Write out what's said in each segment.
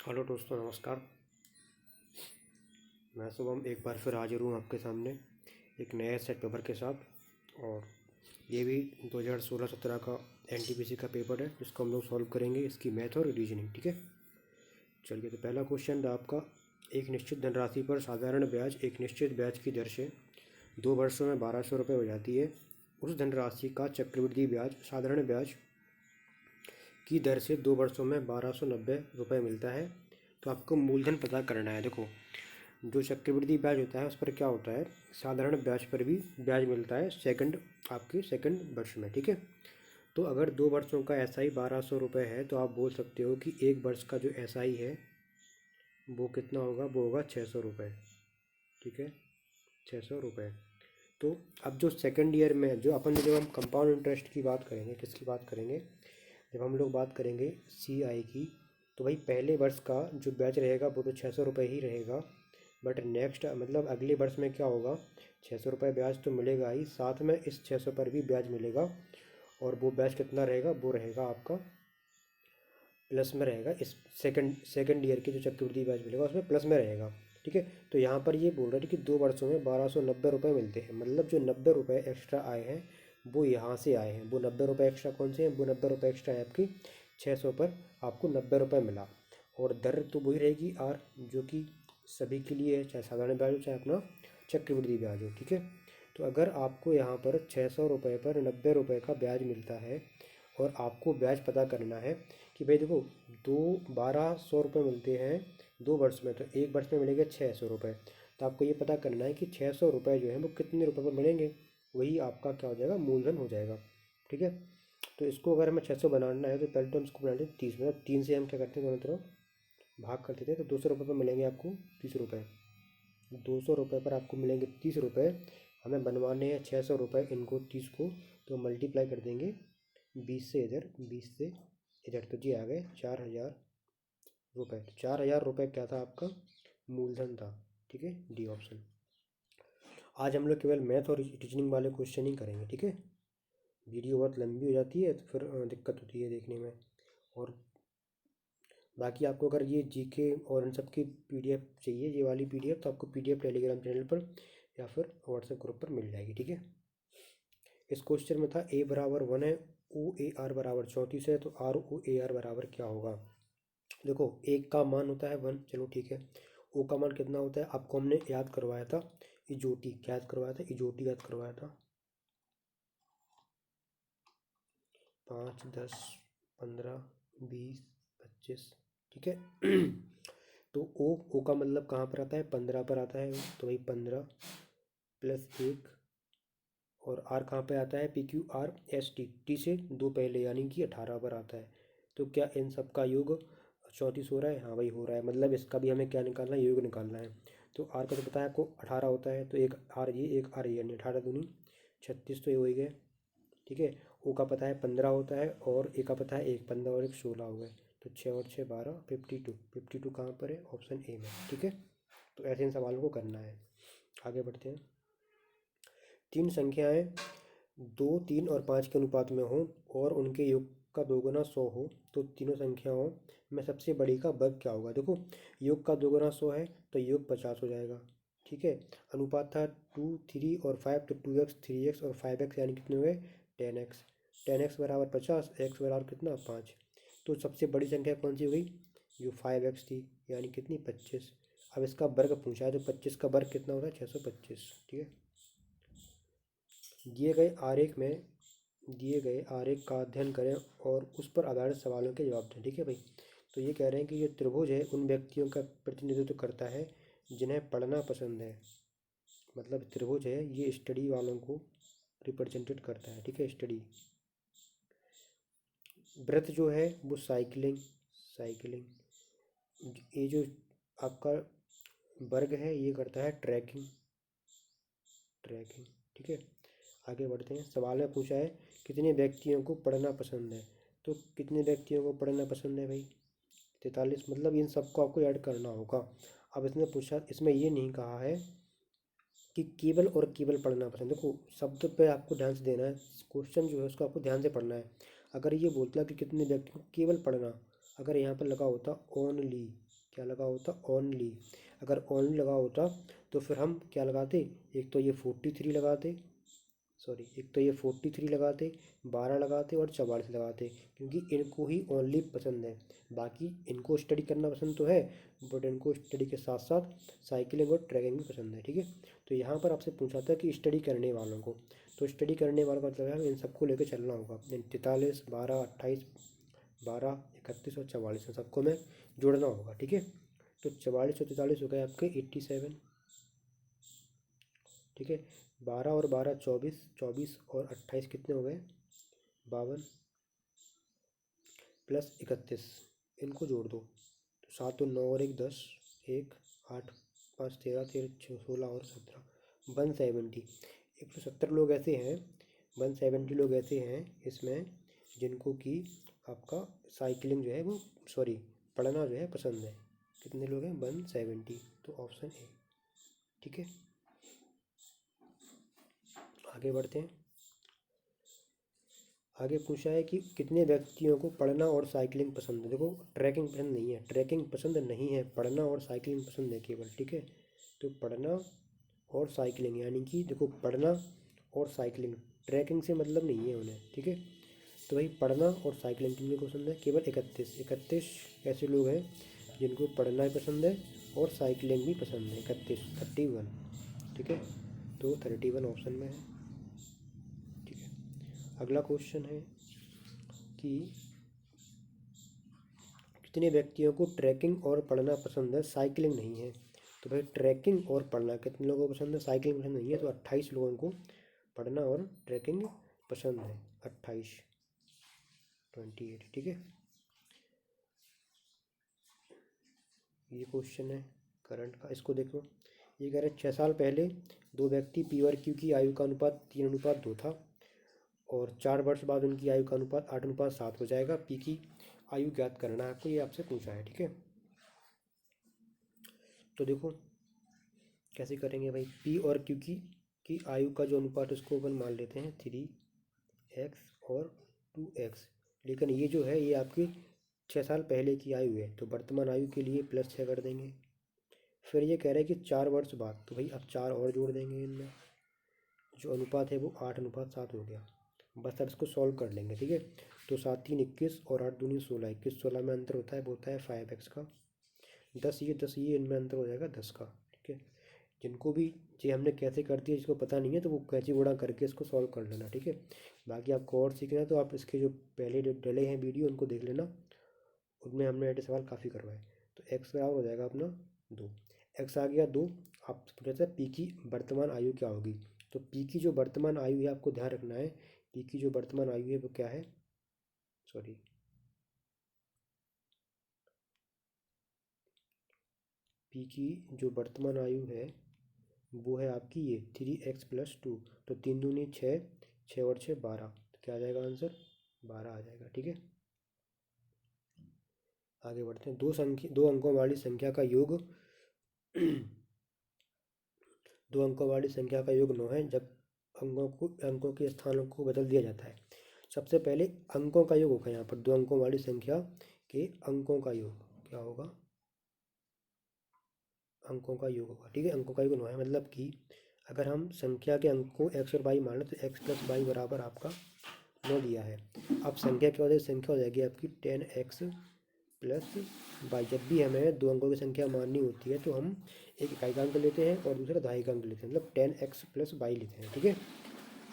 Hello दोस्तों, नमस्कार। मैं शुभम एक बार फिर हाजिर हूँ आपके सामने एक नए सेट पेपर के साथ। और ये भी 2016-17 का एनटीपीसी का पेपर है जिसको हम लोग सॉल्व करेंगे, इसकी मैथ और रीजनिंग। ठीक है, चलिए। तो पहला क्वेश्चन था आपका, एक निश्चित धनराशि पर साधारण ब्याज एक निश्चित ब्याज की दर से 2 वर्षों में 1200 रुपये हो जाती है। उस धनराशि का चक्रवृद्धि ब्याज साधारण ब्याज की दर से 2 वर्षों में 1290 रुपये मिलता है। तो आपको मूलधन पता करना है। देखो, जो चक्रवृद्धि ब्याज होता है उस पर क्या होता है, साधारण ब्याज पर भी ब्याज मिलता है आपके सेकंड वर्ष में। ठीक है, तो अगर 2 वर्षों का एसआई 1200 रुपये है तो आप बोल सकते हो कि एक वर्ष का जो एसआई है वो कितना होगा, वो होगा 600 रुपये। ठीक है, 600 रुपये। तो अब जो सेकंड ईयर में जब हम कंपाउंड इंटरेस्ट की बात करेंगे, किसकी बात करेंगे, जब हम लोग बात करेंगे सीआई की, तो भाई पहले वर्ष का जो ब्याज रहेगा वो तो 600 रुपये ही रहेगा। बट नेक्स्ट मतलब अगले वर्ष में क्या होगा, 600 रुपये ब्याज तो मिलेगा ही, साथ में इस 600 पर भी ब्याज मिलेगा। और वो ब्याज कितना रहेगा, वो रहेगा आपका प्लस में रहेगा। इस सेकंड ईयर के जो चक्रवृद्धि ब्याज मिलेगा उसमें प्लस में रहेगा। ठीक है, तो यहाँ पर ये बोल रहे थे कि 2 वर्षों में 1290 रुपये मिलते हैं। मतलब जो 90 रुपये एक्स्ट्रा आए हैं वो यहाँ से आए हैं। वो 90 रुपये एक्स्ट्रा कौन से हैं, वो 90 रुपये एक्स्ट्रा है आपकी 600 पर, आपको 90 रुपये मिला। और दर तो वही रहेगी आर, जो कि सभी के लिए है, चाहे साधारण ब्याज हो चाहे अपना चक्रवृद्धि ब्याज हो। ठीक है, तो अगर आपको यहाँ पर 600 रुपये पर 90 रुपये का ब्याज मिलता है और आपको ब्याज पता करना है कि भाई देखो, 1200 रुपये मिलते हैं 2 वर्ष में, तो एक वर्ष में मिलेंगे 600 रुपये। तो आपको ये पता करना है कि 600 रुपये जो है वो कितने रुपये पर मिलेंगे, वही आपका क्या हो जाएगा, मूलधन हो जाएगा। ठीक है, तो इसको अगर हमें 600 बनाना है तो पहले तो हम इसको बनाते हैं 30, मतलब 3 से हम क्या करते हैं, दोनों तरफ भाग करते थे। तो 200 रुपये पर मिलेंगे आपको 30 रुपये। 200 रुपये पर आपको मिलेंगे 30 रुपये। हमें बनवाने हैं 600 रुपये, इनको 30 को तो मल्टीप्लाई कर देंगे 20 से इधर, 20 से इधर, तो जी आ गए 4000 रुपये। तो 4000 रुपये क्या था, आपका मूलधन था। ठीक है, डी ऑप्शन। आज हम लोग केवल मैथ और रीजनिंग वाले क्वेश्चन ही करेंगे। ठीक है, वीडियो बहुत लंबी हो जाती है तो फिर दिक्कत होती है देखने में। और बाकी आपको अगर ये जीके और इन सब की पीडीएफ चाहिए, ये वाली पीडीएफ, तो आपको पीडीएफ टेलीग्राम चैनल पर या फिर व्हाट्सएप ग्रुप पर मिल जाएगी। ठीक है, इस क्वेश्चन में था A=1 है, OAR बराबर 34 है, तो ROAR बराबर क्या होगा। देखो, एक का मान होता है 1, चलो ठीक है। ओ का मान कितना होता है, आपको हमने याद करवाया था, इजोटी। क्या याद करवाया था, इजोटी याद करवाया था। 5, 10, 15, 20, 25। ठीक है तो ओ का मतलब कहाँ पर आता है, 15 पर आता है। तो भाई 15 प्लस 1। और आर कहाँ पे आता है, PQRST, टी से 2 पहले, यानी कि 18 पर आता है। तो क्या इन सब का योग 34 हो रहा है, हाँ भाई हो रहा है। मतलब इसका भी हमें क्या निकालना है, योग निकालना है। तो आर का तो पता है आपको 18 होता है, तो एक आर ये एक आर ये, यानी 18 दूनी 36, तो ये हो ही गए। ठीक है, ओ का पता है 15 होता है, और ए का पता है 1, 15 और 1 16 हो गए। तो 6 और 6 12, 52। 52 कहाँ पर है, ऑप्शन ए में। ठीक है, तो ऐसे इन सवालों को करना है। आगे बढ़ते हैं। 3 संख्याएं 2, 3 और 5 के अनुपात में हो और उनके योग का दोगुना 100 हो, तो तीनों संख्याओं में सबसे बड़ी का वर्ग क्या होगा। देखो, योग का दोगुना 100 है तो योग 50 हो जाएगा। ठीक है, अनुपात था 2, 3 और 5, तो 2x, 3x और 5x, यानी कितने हुए 10x। 10x बराबर 50, x बराबर कितना 5। तो सबसे बड़ी संख्या कौन सी हुई, जो 5x थी, यानी कितनी 25। अब इसका वर्ग पूछा है, तो 25 का वर्ग कितना होता है, 625। ठीक है, दिए गए आरेख का अध्ययन करें और उस पर आधारित सवालों के जवाब दें। ठीक है भाई, तो ये कह रहे हैं कि ये त्रिभुज है उन व्यक्तियों का प्रतिनिधित्व करता है जिन्हें पढ़ना पसंद है। मतलब त्रिभुज है ये स्टडी वालों को रिप्रेजेंटेड करता है। ठीक है, स्टडी। व्रत जो है वो साइकिलिंग। ये जो आपका वर्ग है ये करता है ट्रैकिंग। ठीक है, आगे बढ़ते हैं। सवाल में पूछा है कितने व्यक्तियों को पढ़ना पसंद है, तो कितने व्यक्तियों को पढ़ना पसंद है भाई 43। मतलब इन सबको आपको ऐड करना होगा। अब इसने पूछा, इसमें ये नहीं कहा है कि केवल और केवल पढ़ना पसंद। देखो, शब्द पे आपको ध्यान से देना है, क्वेश्चन जो है उसको आपको ध्यान से पढ़ना है। अगर ये बोलता कि कितने व्यक्तियों को केवल पढ़ना, अगर यहाँ पर लगा होता ओनली, क्या लगा होता, ओनली। अगर ओनली लगा होता तो फिर हम क्या लगाते, एक तो ये 43 लगाते, सॉरी एक तो ये 43 लगाते, 12 लगाते और 44 लगाते, क्योंकि इनको ही ओनली पसंद है। बाकी इनको स्टडी करना पसंद तो है, बट इनको स्टडी के साथ साथ साइकिलिंग और ट्रैकिंग भी पसंद है, ठीक है। तो यहाँ पर आपसे पूछा था कि स्टडी करने वालों को, तो स्टडी करने वालों का मतलब है इन सबको लेकर चलना होगा। 43, 12, 28, 12, 31 और 44 इन सबको में जोड़ना होगा, ठीक है। तो 44 और 43 हो गए आपके 87, ठीक है। 12 और 12 24, 24 और 28 कितने हो गए, 52 प्लस 31, इनको जोड़ दो तो 7 और 9 और 1 10, 1 8 5 13 13 16 और 17, 170। 170 लोग ऐसे हैं, 170 लोग ऐसे हैं इसमें जिनको कि आपका साइकिलिंग जो है वो, सॉरी पढ़ना जो है पसंद है। कितने लोग हैं, 170, तो ऑप्शन ए, ठीक है। आगे बढ़ते हैं। आगे पूछा है कि कितने व्यक्तियों को पढ़ना और साइकिलिंग पसंद है। देखो ट्रैकिंग पसंद नहीं है, ट्रैकिंग पसंद नहीं है, पढ़ना और साइकिलिंग पसंद है केवल, ठीक है। तो पढ़ना और साइकिलिंग, यानी कि देखो पढ़ना और साइकिलिंग, ट्रैकिंग से मतलब नहीं है उन्हें, ठीक है। तो भाई पढ़ना और साइकिलिंग कितने को पसंद है, केवल 31। 31 ऐसे लोग हैं जिनको पढ़ना भी पसंद है और साइकिलिंग भी पसंद है, 31, 31, ठीक है। तो 31 ऑप्शन में है, ठीक है। अगला क्वेश्चन है कि कितने व्यक्तियों को ट्रैकिंग और पढ़ना पसंद है, साइकिलिंग नहीं है। तो भाई ट्रैकिंग और पढ़ना कितने लोगों को पसंद है, साइकिलिंग पसंद नहीं है, तो 28 लोगों को पढ़ना और ट्रैकिंग पसंद है, 28, 28, ठीक है। ये क्वेश्चन है करंट का, इसको देखो। ये कह रहे 6 साल पहले दो व्यक्ति पी और क्यू की आयु का अनुपात 3:2 था और 4 वर्ष बाद उनकी आयु का अनुपात 8:7 हो जाएगा। पी की आयु ज्ञात करना है आपको, ये आपसे पूछा है, ठीक है। तो देखो कैसे करेंगे भाई, पी और क्यू की आयु का जो अनुपात है उसको अपन मान लेते हैं 3x और 2x। लेकिन ये जो है ये आपकी 6 साल पहले की आयु है, तो वर्तमान आयु के लिए +6 कर देंगे। फिर ये कह रहे हैं कि 4 वर्ष बाद, तो भाई अब 4 और जोड़ देंगे इनमें, जो अनुपात है वो 8:7 हो गया। बस अब इसको सॉल्व कर लेंगे, ठीक है। तो 7 3 21 और 8 दूनी 16, 21 16 में अंतर होता है, वो होता है 5x का। 10 ये इनमें अंतर हो जाएगा 10 का, ठीक है। जिनको भी ये हमने कैसे कर दिया जिसको पता नहीं है तो वो कैंची गुणा करके इसको सॉल्व कर लेना, ठीक है। बाकी आपको और सीखना है तो आप इसके जो पहले जो डले हैं वीडियो उनको देख लेना, उनमें हमने ऐसे सवाल काफ़ी करवाए। तो एक्स बराबर हो जाएगा अपना 2, एक्स आ गया 2। आप पूछा था पी की वर्तमान आयु क्या होगी, तो पी की जो वर्तमान आयु है आपको ध्यान रखना है, पी की जो वर्तमान आयु है वो क्या है, सॉरी पी की जो वर्तमान आयु है वो है आपकी ये 3x+2, तो 3 दूनी 6, 6 और 6 12, तो क्या आ जाएगा आंसर, 12 आ जाएगा, ठीक है। आगे बढ़ते हैं। दो अंकों वाली संख्या का योग 2 अंकों वाली संख्या का योग 9 है जब अंकों के स्थानों को बदल दिया जाता है। सबसे पहले अंकों का योग होगा, यहाँ पर 2 अंकों वाली संख्या के अंकों का योग क्या होगा, अंकों का योग होगा, ठीक है। अंकों का योग 9 है, मतलब कि अगर हम संख्या के अंक को x और y माने तो x+y बराबर आपका 9 दिया है। अब संख्या क्या हो जाएगी, संख्या हो जाएगी आपकी 10x+y। जब भी हमें 2 अंकों की संख्या माननी होती है तो हम एक इकाई लेते हैं और दूसरा दहाई अंक लेते हैं, मतलब 10x+y लेते हैं, ठीक है।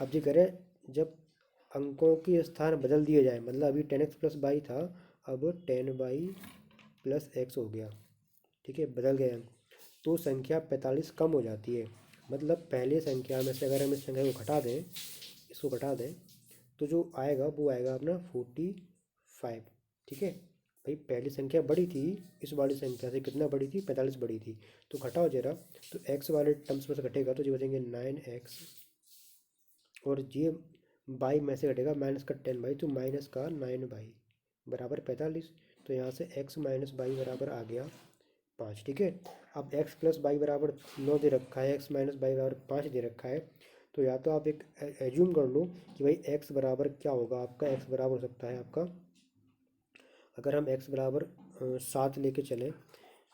अब ये करें जब अंकों के स्थान बदल दिए जाए, मतलब अभी 10x+y था, अब 10y+x हो गया, ठीक है, बदल गए अंक, तो संख्या 45 कम हो जाती है। मतलब पहले संख्या में से अगर हम इस संख्या को घटा दें, इसको घटा दें, तो जो आएगा वो आएगा अपना 45, ठीक है। भाई पहली संख्या बड़ी थी, इस वाली संख्या से कितना बड़ी थी, 45 बड़ी थी, तो घटाओ जरा, तो x वाले टर्म्स में से घटेगा तो ये बचेंगे 9x, और ये बाई में से घटेगा माइनस का 10 बाई, तो माइनस का 9 बाई बराबर 45। तो यहाँ से x माइनस बाई बराबर आ गया 5, ठीक है। अब x+y बराबर 9 दे रखा है, x माइनस बाई बराबर 5 दे रखा है, तो या तो आप एक एज्यूम कर लो कि भाई x बराबर क्या होगा आपका, x बराबर हो सकता है आपका, अगर हम x बराबर 7 लेके चलें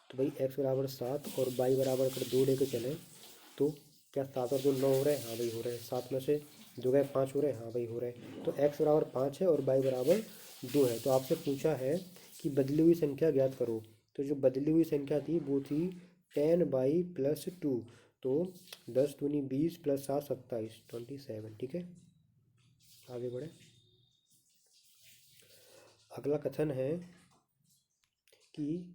तो भाई x बराबर 7 और y बराबर अगर 2 लेके चलें तो क्या 7 और 2 9 हो रहे हैं? हाँ भाई हो रहे हैं। 7 में से 2 गए 5 हो रहे हैं? हाँ भाई हो रहे हैं। तो x बराबर 5 है और y बराबर 2 है। तो आपसे पूछा है कि बदली हुई संख्या ज्ञात करो। तो जो बदली हुई संख्या थी वो थी 10y प्लस 2। तो 10 दूनी 20 प्लस 7 27 27। ठीक है, आगे बढ़े। अगला कथन है कि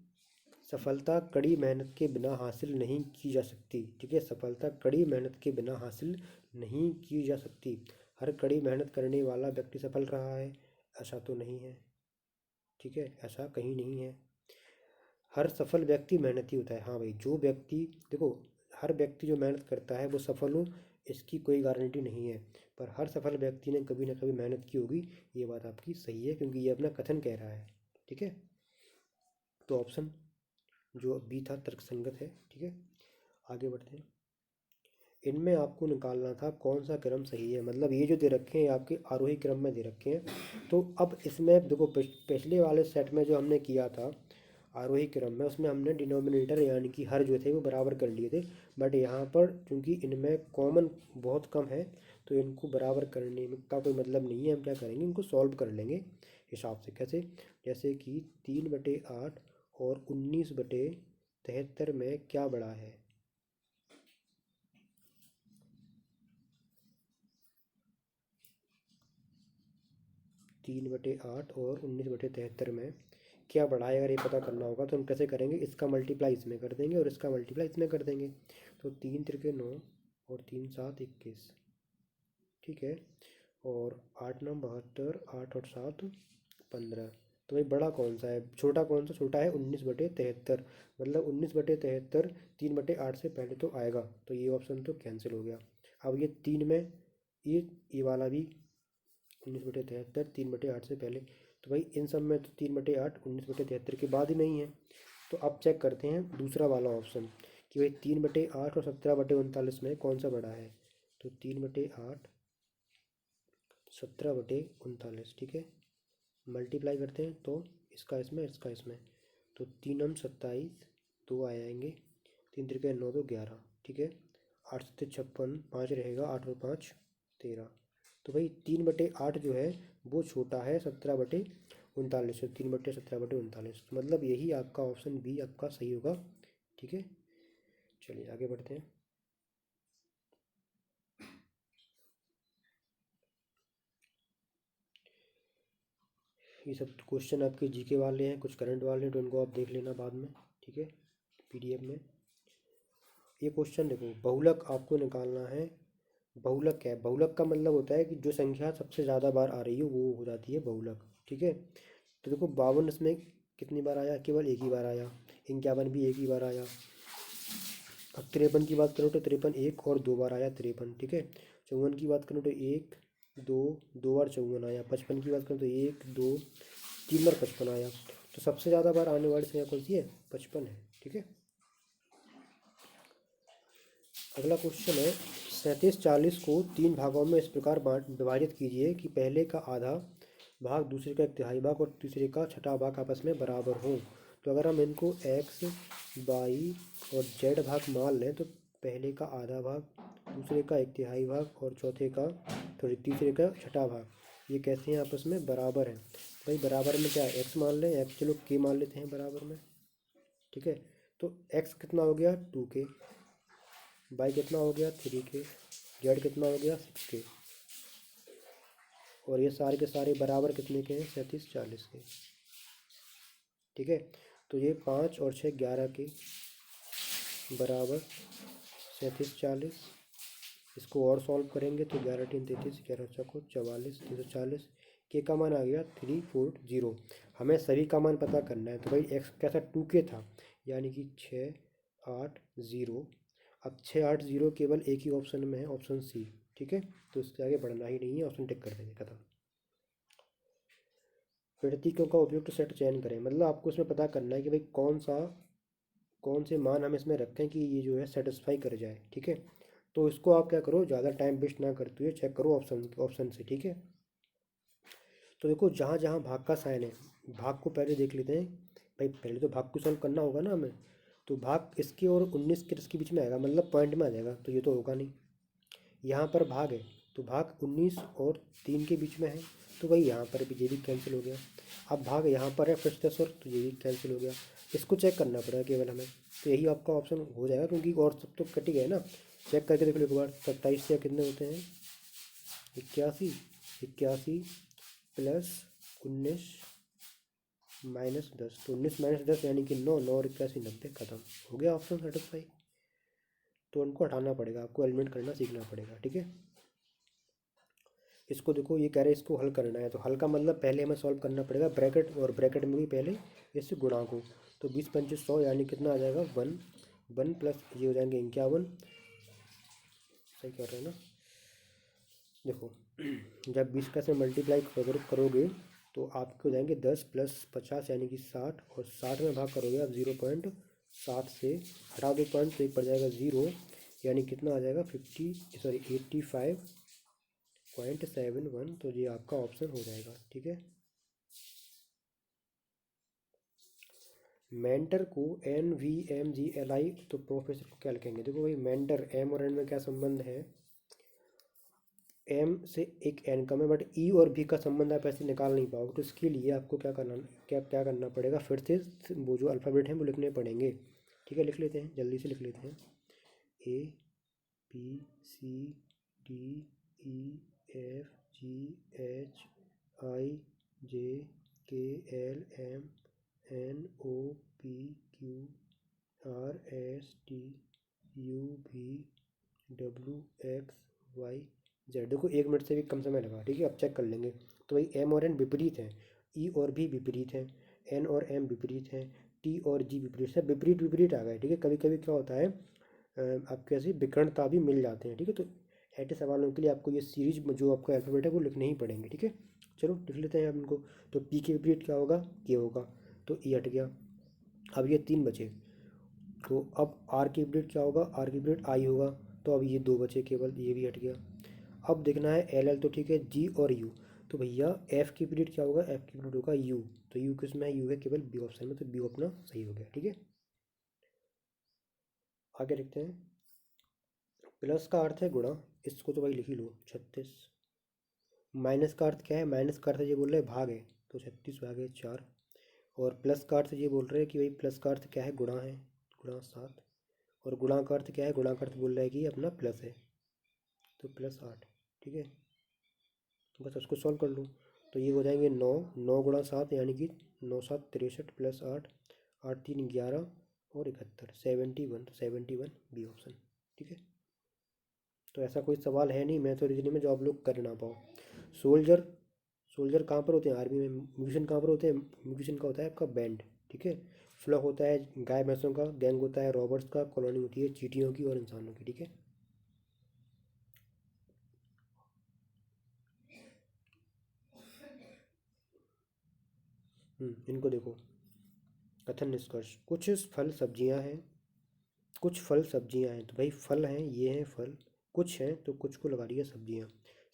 सफलता कड़ी मेहनत के बिना हासिल नहीं की जा सकती। ठीक है, सफलता कड़ी मेहनत के बिना हासिल नहीं की जा सकती। हर कड़ी मेहनत करने वाला व्यक्ति सफल रहा है? ऐसा तो नहीं है। ठीक है, ऐसा कहीं नहीं है। हर सफल व्यक्ति मेहनती होता है। हाँ भाई, जो व्यक्ति, देखो, हर व्यक्ति जो मेहनत करता है वो सफल हो इसकी कोई गारंटी नहीं है, पर हर सफल व्यक्ति ने कभी ना कभी मेहनत की होगी। ये बात आपकी सही है क्योंकि ये अपना कथन कह रहा है। ठीक है, तो ऑप्शन जो बी था तर्कसंगत है। ठीक है, आगे बढ़ते हैं। इनमें आपको निकालना था कौन सा क्रम सही है। मतलब ये जो दे रखे हैं आपके आरोही क्रम में दे रखे हैं। तो अब इसमें देखो, पिछले वाले सेट में जो हमने किया था आरोही क्रम में, उसमें हमने डिनोमिनेटर यानी कि हर जो थे वो बराबर कर लिए थे। बट यहाँ पर चूंकि इनमें कॉमन बहुत कम है तो इनको बराबर करने में का कोई मतलब नहीं है। हम क्या करेंगे, इनको सॉल्व कर लेंगे हिसाब से। कैसे? जैसे कि 3/8 और 19/73 में क्या बड़ा है? 3/8 और 19/73 में क्या बड़ा है? अगर ये पता करना होगा तो हम कैसे करेंगे, इसका मल्टीप्लाई इसमें कर देंगे और इसका मल्टीप्लाई इसमें कर देंगे। तो 3×3 9 और 3×7 21। ठीक है, और 8×9 72, 8 और 7 15। तो भाई बड़ा कौन सा है, छोटा कौन सा? छोटा है 19/73। मतलब 19/73 3/8 से पहले तो आएगा, तो ये ऑप्शन तो कैंसिल हो गया। अब ये 3 में ये वाला भी 19/73 3/8 से पहले। तो भाई इन सब में तो 3/8 19/73 के बाद ही नहीं है। तो अब चेक करते हैं दूसरा वाला ऑप्शन कि भाई 3/8 और 17/39 में कौन सा बड़ा है। तो 3/8 17/39। ठीक है, मल्टीप्लाई करते हैं तो इसका इसमें इसका इसमें, तो 3×27 2 आ जाएंगे। 3×3 9 तो 11। ठीक है, 8×7 56, 5 रहेगा, 8 और 5 13। तो भाई 3/8 जो है वो छोटा है 17/39 से। 3/17/39, मतलब यही आपका ऑप्शन बी आपका सही होगा। ठीक है, चलिए आगे बढ़ते हैं। ये सब क्वेश्चन आपके जीके वाले हैं, कुछ करंट वाले हैं, तो उनको आप देख लेना बाद में। ठीक है, पीडीएफ में। ये क्वेश्चन देखो, बहुलक आपको निकालना है। बहुलक क्या है? बहुलक का मतलब होता है कि जो संख्या सबसे ज़्यादा बार आ रही है वो हो जाती है बहुलक। ठीक है, तो देखो 52 इसमें कितनी बार आया? केवल एक ही बार आया। 51 भी एक ही बार आया। अब 53 की बात करो तो 53 एक और 2 बार आया 53। ठीक है, 54 की बात करो तो 1 2 2 बार 54 आया। 55 की बात करो तो 1 2 3 बार 55 आया। तो सबसे ज़्यादा बार आने वाली संख्या कौन सी है? 55 है। ठीक है, अगला क्वेश्चन है 37 को 3 भागों में इस प्रकार विभाजित कीजिए कि पहले का आधा भाग दूसरे का 1/3 भाग और तीसरे का 1/6 भाग आपस में बराबर हो। तो अगर हम इनको x y और z भाग मान लें तो पहले का आधा भाग, दूसरे का 1/3 भाग और चौथे का तीसरे का 1/6 भाग ये कैसे हैं? आपस में बराबर हैं। भाई बराबर में क्या है? x मान लें, x चलो k मान लेते हैं बराबर में। ठीक है, तो x कितना हो गया 2k, y कितना हो गया 3k, z कितना हो गया 6k, और ये सारे के सारे बराबर कितने के हैं? 37 40 के। ठीक है, तो ये 5 और 6 11 के बराबर 37 40। इसको और सॉल्व करेंगे तो 11×3 = 33, 11×4 = 44, 340 के का मान आ गया 340। हमें सभी का मान पता करना है। तो भाई एक्स कैसा 2k था यानी कि 680। अब 680 केवल एक ही ऑप्शन में है, ऑप्शन सी। ठीक है, तो इसके आगे बढ़ना ही नहीं है, ऑप्शन टिक कर देंगे, खत्म। प्रतीकों का उपयुक्त सेट चयन करें। मतलब आपको इसमें पता करना है कि भाई कौन से मान हम इसमें रखें कि ये जो है सेटिस्फाई कर जाए। ठीक है, तो इसको आप क्या करो, ज़्यादा टाइम वेस्ट ना करते हुए चेक करो ऑप्शन से। ठीक है, तो देखो जहाँ जहाँ भाग का साइन है, भाग को पहले देख लेते हैं। भाई पहले तो भाग को सॉल्व करना होगा ना हमें। तो भाग इसके और 19 के 10 के बीच में आएगा, मतलब पॉइंट में आ जाएगा, तो ये तो होगा नहीं। यहाँ पर भाग है तो भाग 19 और 3 के बीच में है, तो वही यहाँ पर भी ये भी कैंसिल हो गया। अब भाग यहाँ पर है फिर 10 और, तो ये भी कैंसिल हो गया। इसको चेक करना पड़ेगा केवल हमें, तो यही आपका ऑप्शन हो जाएगा, क्योंकि और सब तो कट ही गए ना। चेक करके देख लो एक बार, 27 से कितने होते हैं, 81, 81 प्लस 19 -10, तो 19 -10 यानी कि 9, 9 और 81 90, खत्म हो गया ऑप्शन सेटिस्फाई। तो उनको हटाना पड़ेगा, आपको एलिमिनेट करना सीखना पड़ेगा, ठीक है। इसको देखो, ये कह रहे हैं इसको हल करना है, तो हल का मतलब पहले हमें सॉल्व करना पड़ेगा ब्रैकेट, और ब्रैकेट में भी पहले इस गुणा को। तो 20 25 100 यानी कितना आ जाएगा 1, 1 प्लस ये हो जाएंगे 51, सही कर रहे हैं ना। देखो जब 20 का से मल्टीप्लाई करोगे तो आपके हो जाएंगे 10 प्लस 50 यानी कि 60, और 60 में भाग करोगे आप 0.7 से, हटा दो पॉइंट तो एक पड़ जाएगा 0, यानी कितना आ जाएगा 85.71, तो ये आपका ऑप्शन हो जाएगा, ठीक है। मेंटर को NVMGLI, तो प्रोफेसर को क्या लिखेंगे, देखो भाई मेंटर एम और एन में क्या संबंध है, एम से एक एन कम है, बट ई और भी का संबंध आप ऐसे निकाल नहीं पाओगे, तो इसके लिए आपको क्या करना पड़ेगा, फिर से वो जो अल्फ़ाबेट हैं वो लिखने पड़ेंगे, ठीक है। लिख लेते हैं, जल्दी से लिख लेते हैं, ABCDEFGHIJKLMNOPQRSTUVWXYZ। देखो 1 मिनट से भी कम समय लगा, ठीक है। अब चेक कर लेंगे, तो भाई एम और एन विपरीत हैं, ई और भी विपरीत हैं, एन और एम विपरीत हैं, टी और जी विपरीत है, विपरीत विपरीत आ गए, ठीक है। कभी कभी क्या होता है, आप कैसे विकर्णता भी मिल जाते हैं, ठीक है। तो ऐसे सवालों के लिए आपको ये सीरीज जो आपका अल्फ़ाबेट है वो लिखने ही पड़ेंगे, ठीक है। चलो लिख लेते हैं आप इनको। तो पी के विपरीत क्या होगा, के होगा, तो ई हट गया। अब ये 3 बचे, तो अब आर के विपरीत क्या होगा, आर के विपरीत आई होगा, तो अब ये 2 बचे केवल, ये भी हट गया। अब देखना है एल एल, तो ठीक है, जी और यू, तो भैया एफ के विपरीत क्या होगा, एफ के विपरीत होगा यू, तो यू किस में है, यू है केवल बी ऑप्शन में, तो बी अपना सही हो गया, ठीक है। आगे देखते हैं, प्लस का अर्थ है गुणा, इसको तो भाई लिख ही लो 36। माइनस का अर्थ क्या है, माइनस का अर्थ ये बोल रहे हैं भाग है, तो 36 भागे 4। और प्लस का अर्थ ये बोल रहे हैं कि भाई प्लस का अर्थ क्या है, गुणा है, गुणा 7। और गुणा का अर्थ क्या है, गुणा का अर्थ बोल रहा है कि अपना प्लस है, तो +8, ठीक है। तो बस उसको सॉल्व कर लूँ, तो ये हो जाएंगे 9, 9 × 7 यानी कि 9 7 63 + 8, 8 3 11 और 71, 71, तो 71 बी ऑप्शन, ठीक है। तो ऐसा कोई सवाल है नहीं मैथ और रीजनिंग में जो आप लोग कर ना पाओ। सोल्जर, सोल्जर कहाँ पर होते हैं आर्मी में, म्यूजिशियन कहाँ पर होते हैं, म्यूजिशियन का होता है आपका बैंड, ठीक है। फ्लॉक होता है गाय भैंसों का, गैंग होता है रॉबर्ट्स का, कॉलोनी होती है चींटियों की और इंसानों की, ठीक है। इनको देखो, कथन निष्कर्ष, कुछ फल सब्जियां हैं, कुछ फल सब्जियां हैं, तो भाई फल हैं, ये हैं फल, कुछ हैं तो कुछ को लगा दिया सब्जियां,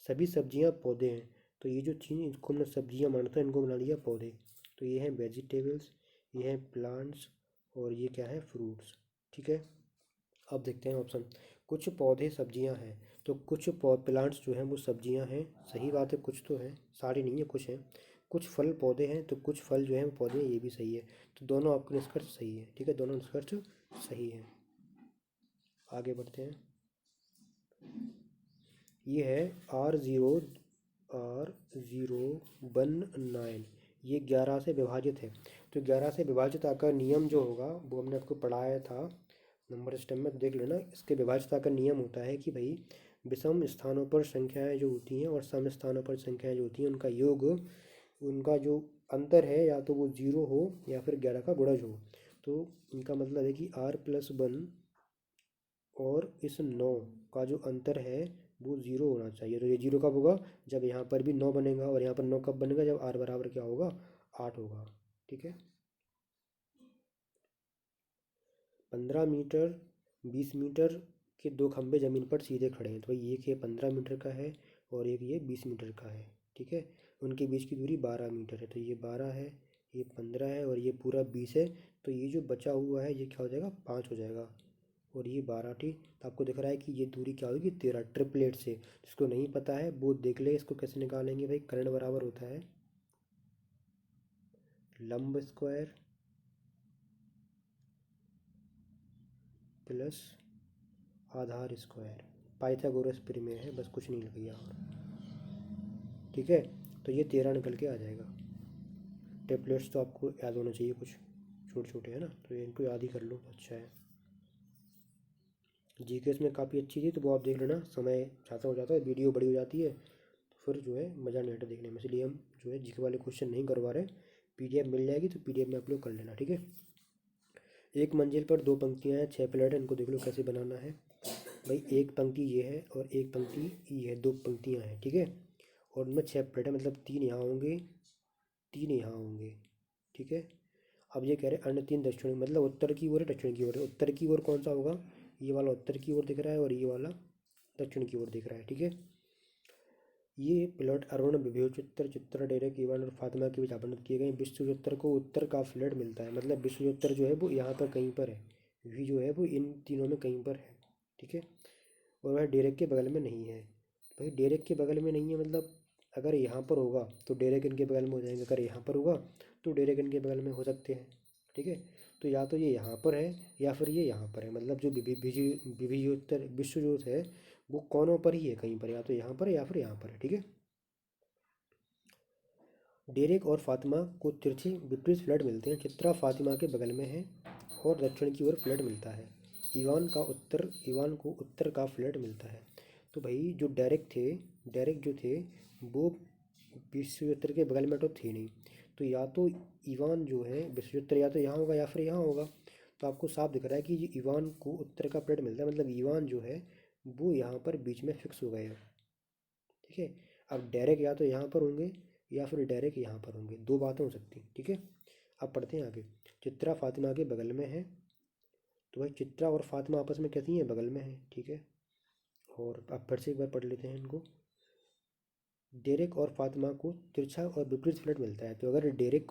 सभी सब्जियां पौधे हैं, तो ये जो चीज़ इनको हमने सब्जियां मानते हैं इनको बना लिया पौधे, तो ये हैं वेजिटेबल्स, ये हैं प्लांट्स, और ये क्या है फ्रूट्स, ठीक है। अब देखते हैं ऑप्शन, कुछ पौधे सब्जियां हैं, तो कुछ प्लांट्स जो हैं वो सब्जियां हैं, सही बात है, कुछ तो है, सारे नहीं है, कुछ हैं। कुछ फल पौधे हैं, तो कुछ फल जो हैं वो पौधे हैं, ये भी सही है, तो दोनों आपके निष्कर्ष सही है, ठीक है, दोनों निष्कर्ष सही है। आगे बढ़ते हैं, ये है R019, ये 11 से विभाजित है, तो 11 से विभाजित का नियम जो होगा वो हमने आपको पढ़ाया था नंबर सिस्टम में, देख लेना। इसके विभाज्यता का नियम होता है कि भाई विषम स्थानों पर संख्याएं जो होती हैं और सम स्थानों पर संख्याएं जो होती हैं उनका योग, उनका जो अंतर है या तो वो 0 हो या फिर 11 का गुणज हो, तो इनका मतलब है कि R+1 और इस 9 का जो अंतर है वो 0 होना चाहिए, तो ये 0 कब होगा, जब यहाँ पर भी 9 बनेगा, और यहाँ पर 9 कब बनेगा, जब R बराबर क्या होगा, 8 होगा, ठीक है। 15 मीटर 20 मीटर के दो खंभे ज़मीन पर सीधे खड़े हैं, तो भाई एक ये 15 मीटर का है और एक ये 20 मीटर का है, ठीक है। उनके बीच की दूरी 12 मीटर है, तो ये 12 है, ये 15 है और ये पूरा 20 है, तो ये जो बचा हुआ है ये क्या हो जाएगा, 5 हो जाएगा, और ये 12, ठीक। तो आपको दिख रहा है कि ये दूरी क्या होगी, 13, ट्रिपलेट से। जिसको नहीं पता है वो देख ले, इसको कैसे निकालेंगे भाई। कर्ण बराबर होता है लंब स्क्वायर प्लस आधार स्क्वायर। पाइथागोरस प्रमेय है, बस कुछ नहीं लग गया और, ठीक है। तो ये 13 निकल के आ जाएगा। टेप्लेट्स तो आपको याद होना चाहिए, कुछ छोटे छोटे है ना, तो इनको याद ही कर लो तो अच्छा है। जीके इसमें काफ़ी अच्छी थी, तो वो आप देख लेना। समय ज़्यादा हो जाता है, वीडियो बड़ी हो जाती है, तो फिर जो है मज़ा नहीं आता देखने में, इसलिए हम जो है जीके वाले क्वेश्चन नहीं करवा रहे। पीडीएफ मिल जाएगी तो पीडीएफ में अपलोड कर लेना, ठीक है। एक मंजिल पर 2 पंक्तियाँ हैं, 6 प्लेट है, इनको देख लो कैसे बनाना है। भाई एक पंक्ति ये है और एक पंक्ति ये है, 2 पंक्तियाँ हैं, ठीक है। और उनमें 6 प्लेट है, मतलब 3 यहाँ होंगे, 3 यहाँ होंगे, ठीक है। अब ये कह रहे हैं अन्य 3 दक्षिण, मतलब उत्तर की ओर है दक्षिण की ओर है। उत्तर की ओर कौन सा होगा, ये वाला उत्तर की ओर दिख रहा है और ये वाला दक्षिण की ओर दिख रहा है, ठीक है। ये प्लॉट अरुण विभुचित्र चित्र डेरेक इवान और फातिमा के बीच आवंटित किए गए। विश्वचित्र को उत्तर का फ्लैट मिलता है, मतलब विश्वचित्र जो है वो यहाँ पर कहीं पर है, वी जो है वो इन तीनों में कहीं पर है, ठीक है। और वह डेरेक के बगल में नहीं है। भाई डेरेक के बगल में नहीं है मतलब अगर यहाँ पर होगा तो डेरेक इनके बगल में हो जाएंगे, अगर यहाँ पर होगा तो डेरेक इनके बगल में हो सकते हैं, ठीक है। तो या तो ये यहाँ पर है या फिर ये यहाँ पर है, मतलब जो विभियोत्तर विश्वजोत है वो कोनों पर ही है कहीं पर, या तो यहाँ पर है या फिर यहाँ पर है, ठीक है। डेरेक और फातिमा को तिरछे विपरीत फ्लैट मिलते हैं। चित्रा फातिमा के बगल में है और दक्षिण की ओर फ्लैट मिलता है। ईवान को उत्तर का फ्लैट मिलता है। तो भाई जो डायरेक्ट जो थे वो विश्वचित्र के बगल में तो थे नहीं, तो या तो ईवान जो है विश्वचित्र या तो यहाँ होगा या फिर यहाँ होगा। तो आपको साफ दिख रहा है कि ये ईवान को उत्तर का फ्लैट मिलता है, मतलब ईवान जो है वो यहाँ पर बीच में फिक्स हो गए हैं, ठीक है। अब डायरेक्ट या तो यहाँ पर होंगे या फिर डायरेक्ट यहाँ पर होंगे, 2 बातें हो सकती हैं, ठीक है। अब पढ़ते हैं आगे। चित्रा फातिमा के बगल में है, तो भाई चित्रा और फातिमा आपस में कैसी हैं, बगल में है, ठीक है। और अब फिर से एक बार पढ़ लेते हैं इनको। डेरेक और फातिमा को तिरछा और विपरीत फ्लैट मिलता है। तो अगर डेरेक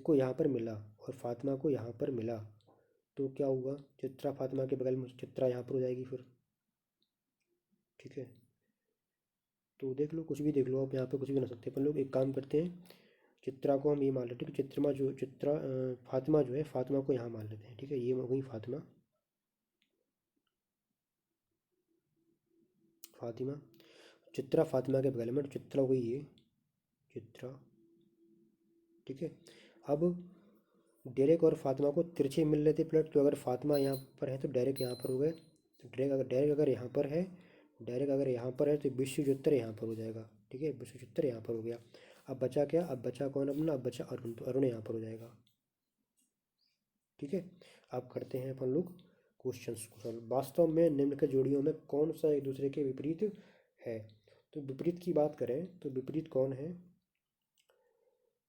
को यहाँ पर मिला और फातिमा को यहाँ पर मिला तो क्या हुआ, चित्रा फातिमा के बगल में, चित्रा यहाँ पर हो जाएगी फिर, ठीक है। तो देख लो, कुछ भी देख लो आप, यहाँ पे कुछ भी बना सकते हैं अपन लोग। एक काम करते हैं, चित्रा को हम ये मान लेते हैं कि फातिमा जो है फातिमा को यहाँ मान लेते हैं, ठीक है। ये हो गई फातिमा, फातिमा। चित्रा फातिमा के बगल में, तो चित्रा हो गई ये चित्रा, ठीक है। अब डेरेक और फातिमा को तिरछे मिल रहे थे प्लट, तो अगर फातिमा यहाँ पर है तो डायरेक्ट यहाँ पर हो गए, तो डायरेक्ट अगर यहाँ पर है, डायरेक्ट अगर यहाँ पर है तो विश्वचित्र यहाँ पर हो जाएगा, ठीक है। विश्वचित्र यहाँ पर हो गया। अब बचा क्या, अब बचा कौन अपना, अब बचा अरुण, तो अरुण यहाँ पर हो जाएगा, ठीक है। अब करते हैं अपन लोग क्वेश्चंस को सॉल्व। वास्तव में निम्न के जोड़ियों में कौन सा एक दूसरे के विपरीत है। तो विपरीत की बात करें तो विपरीत कौन है,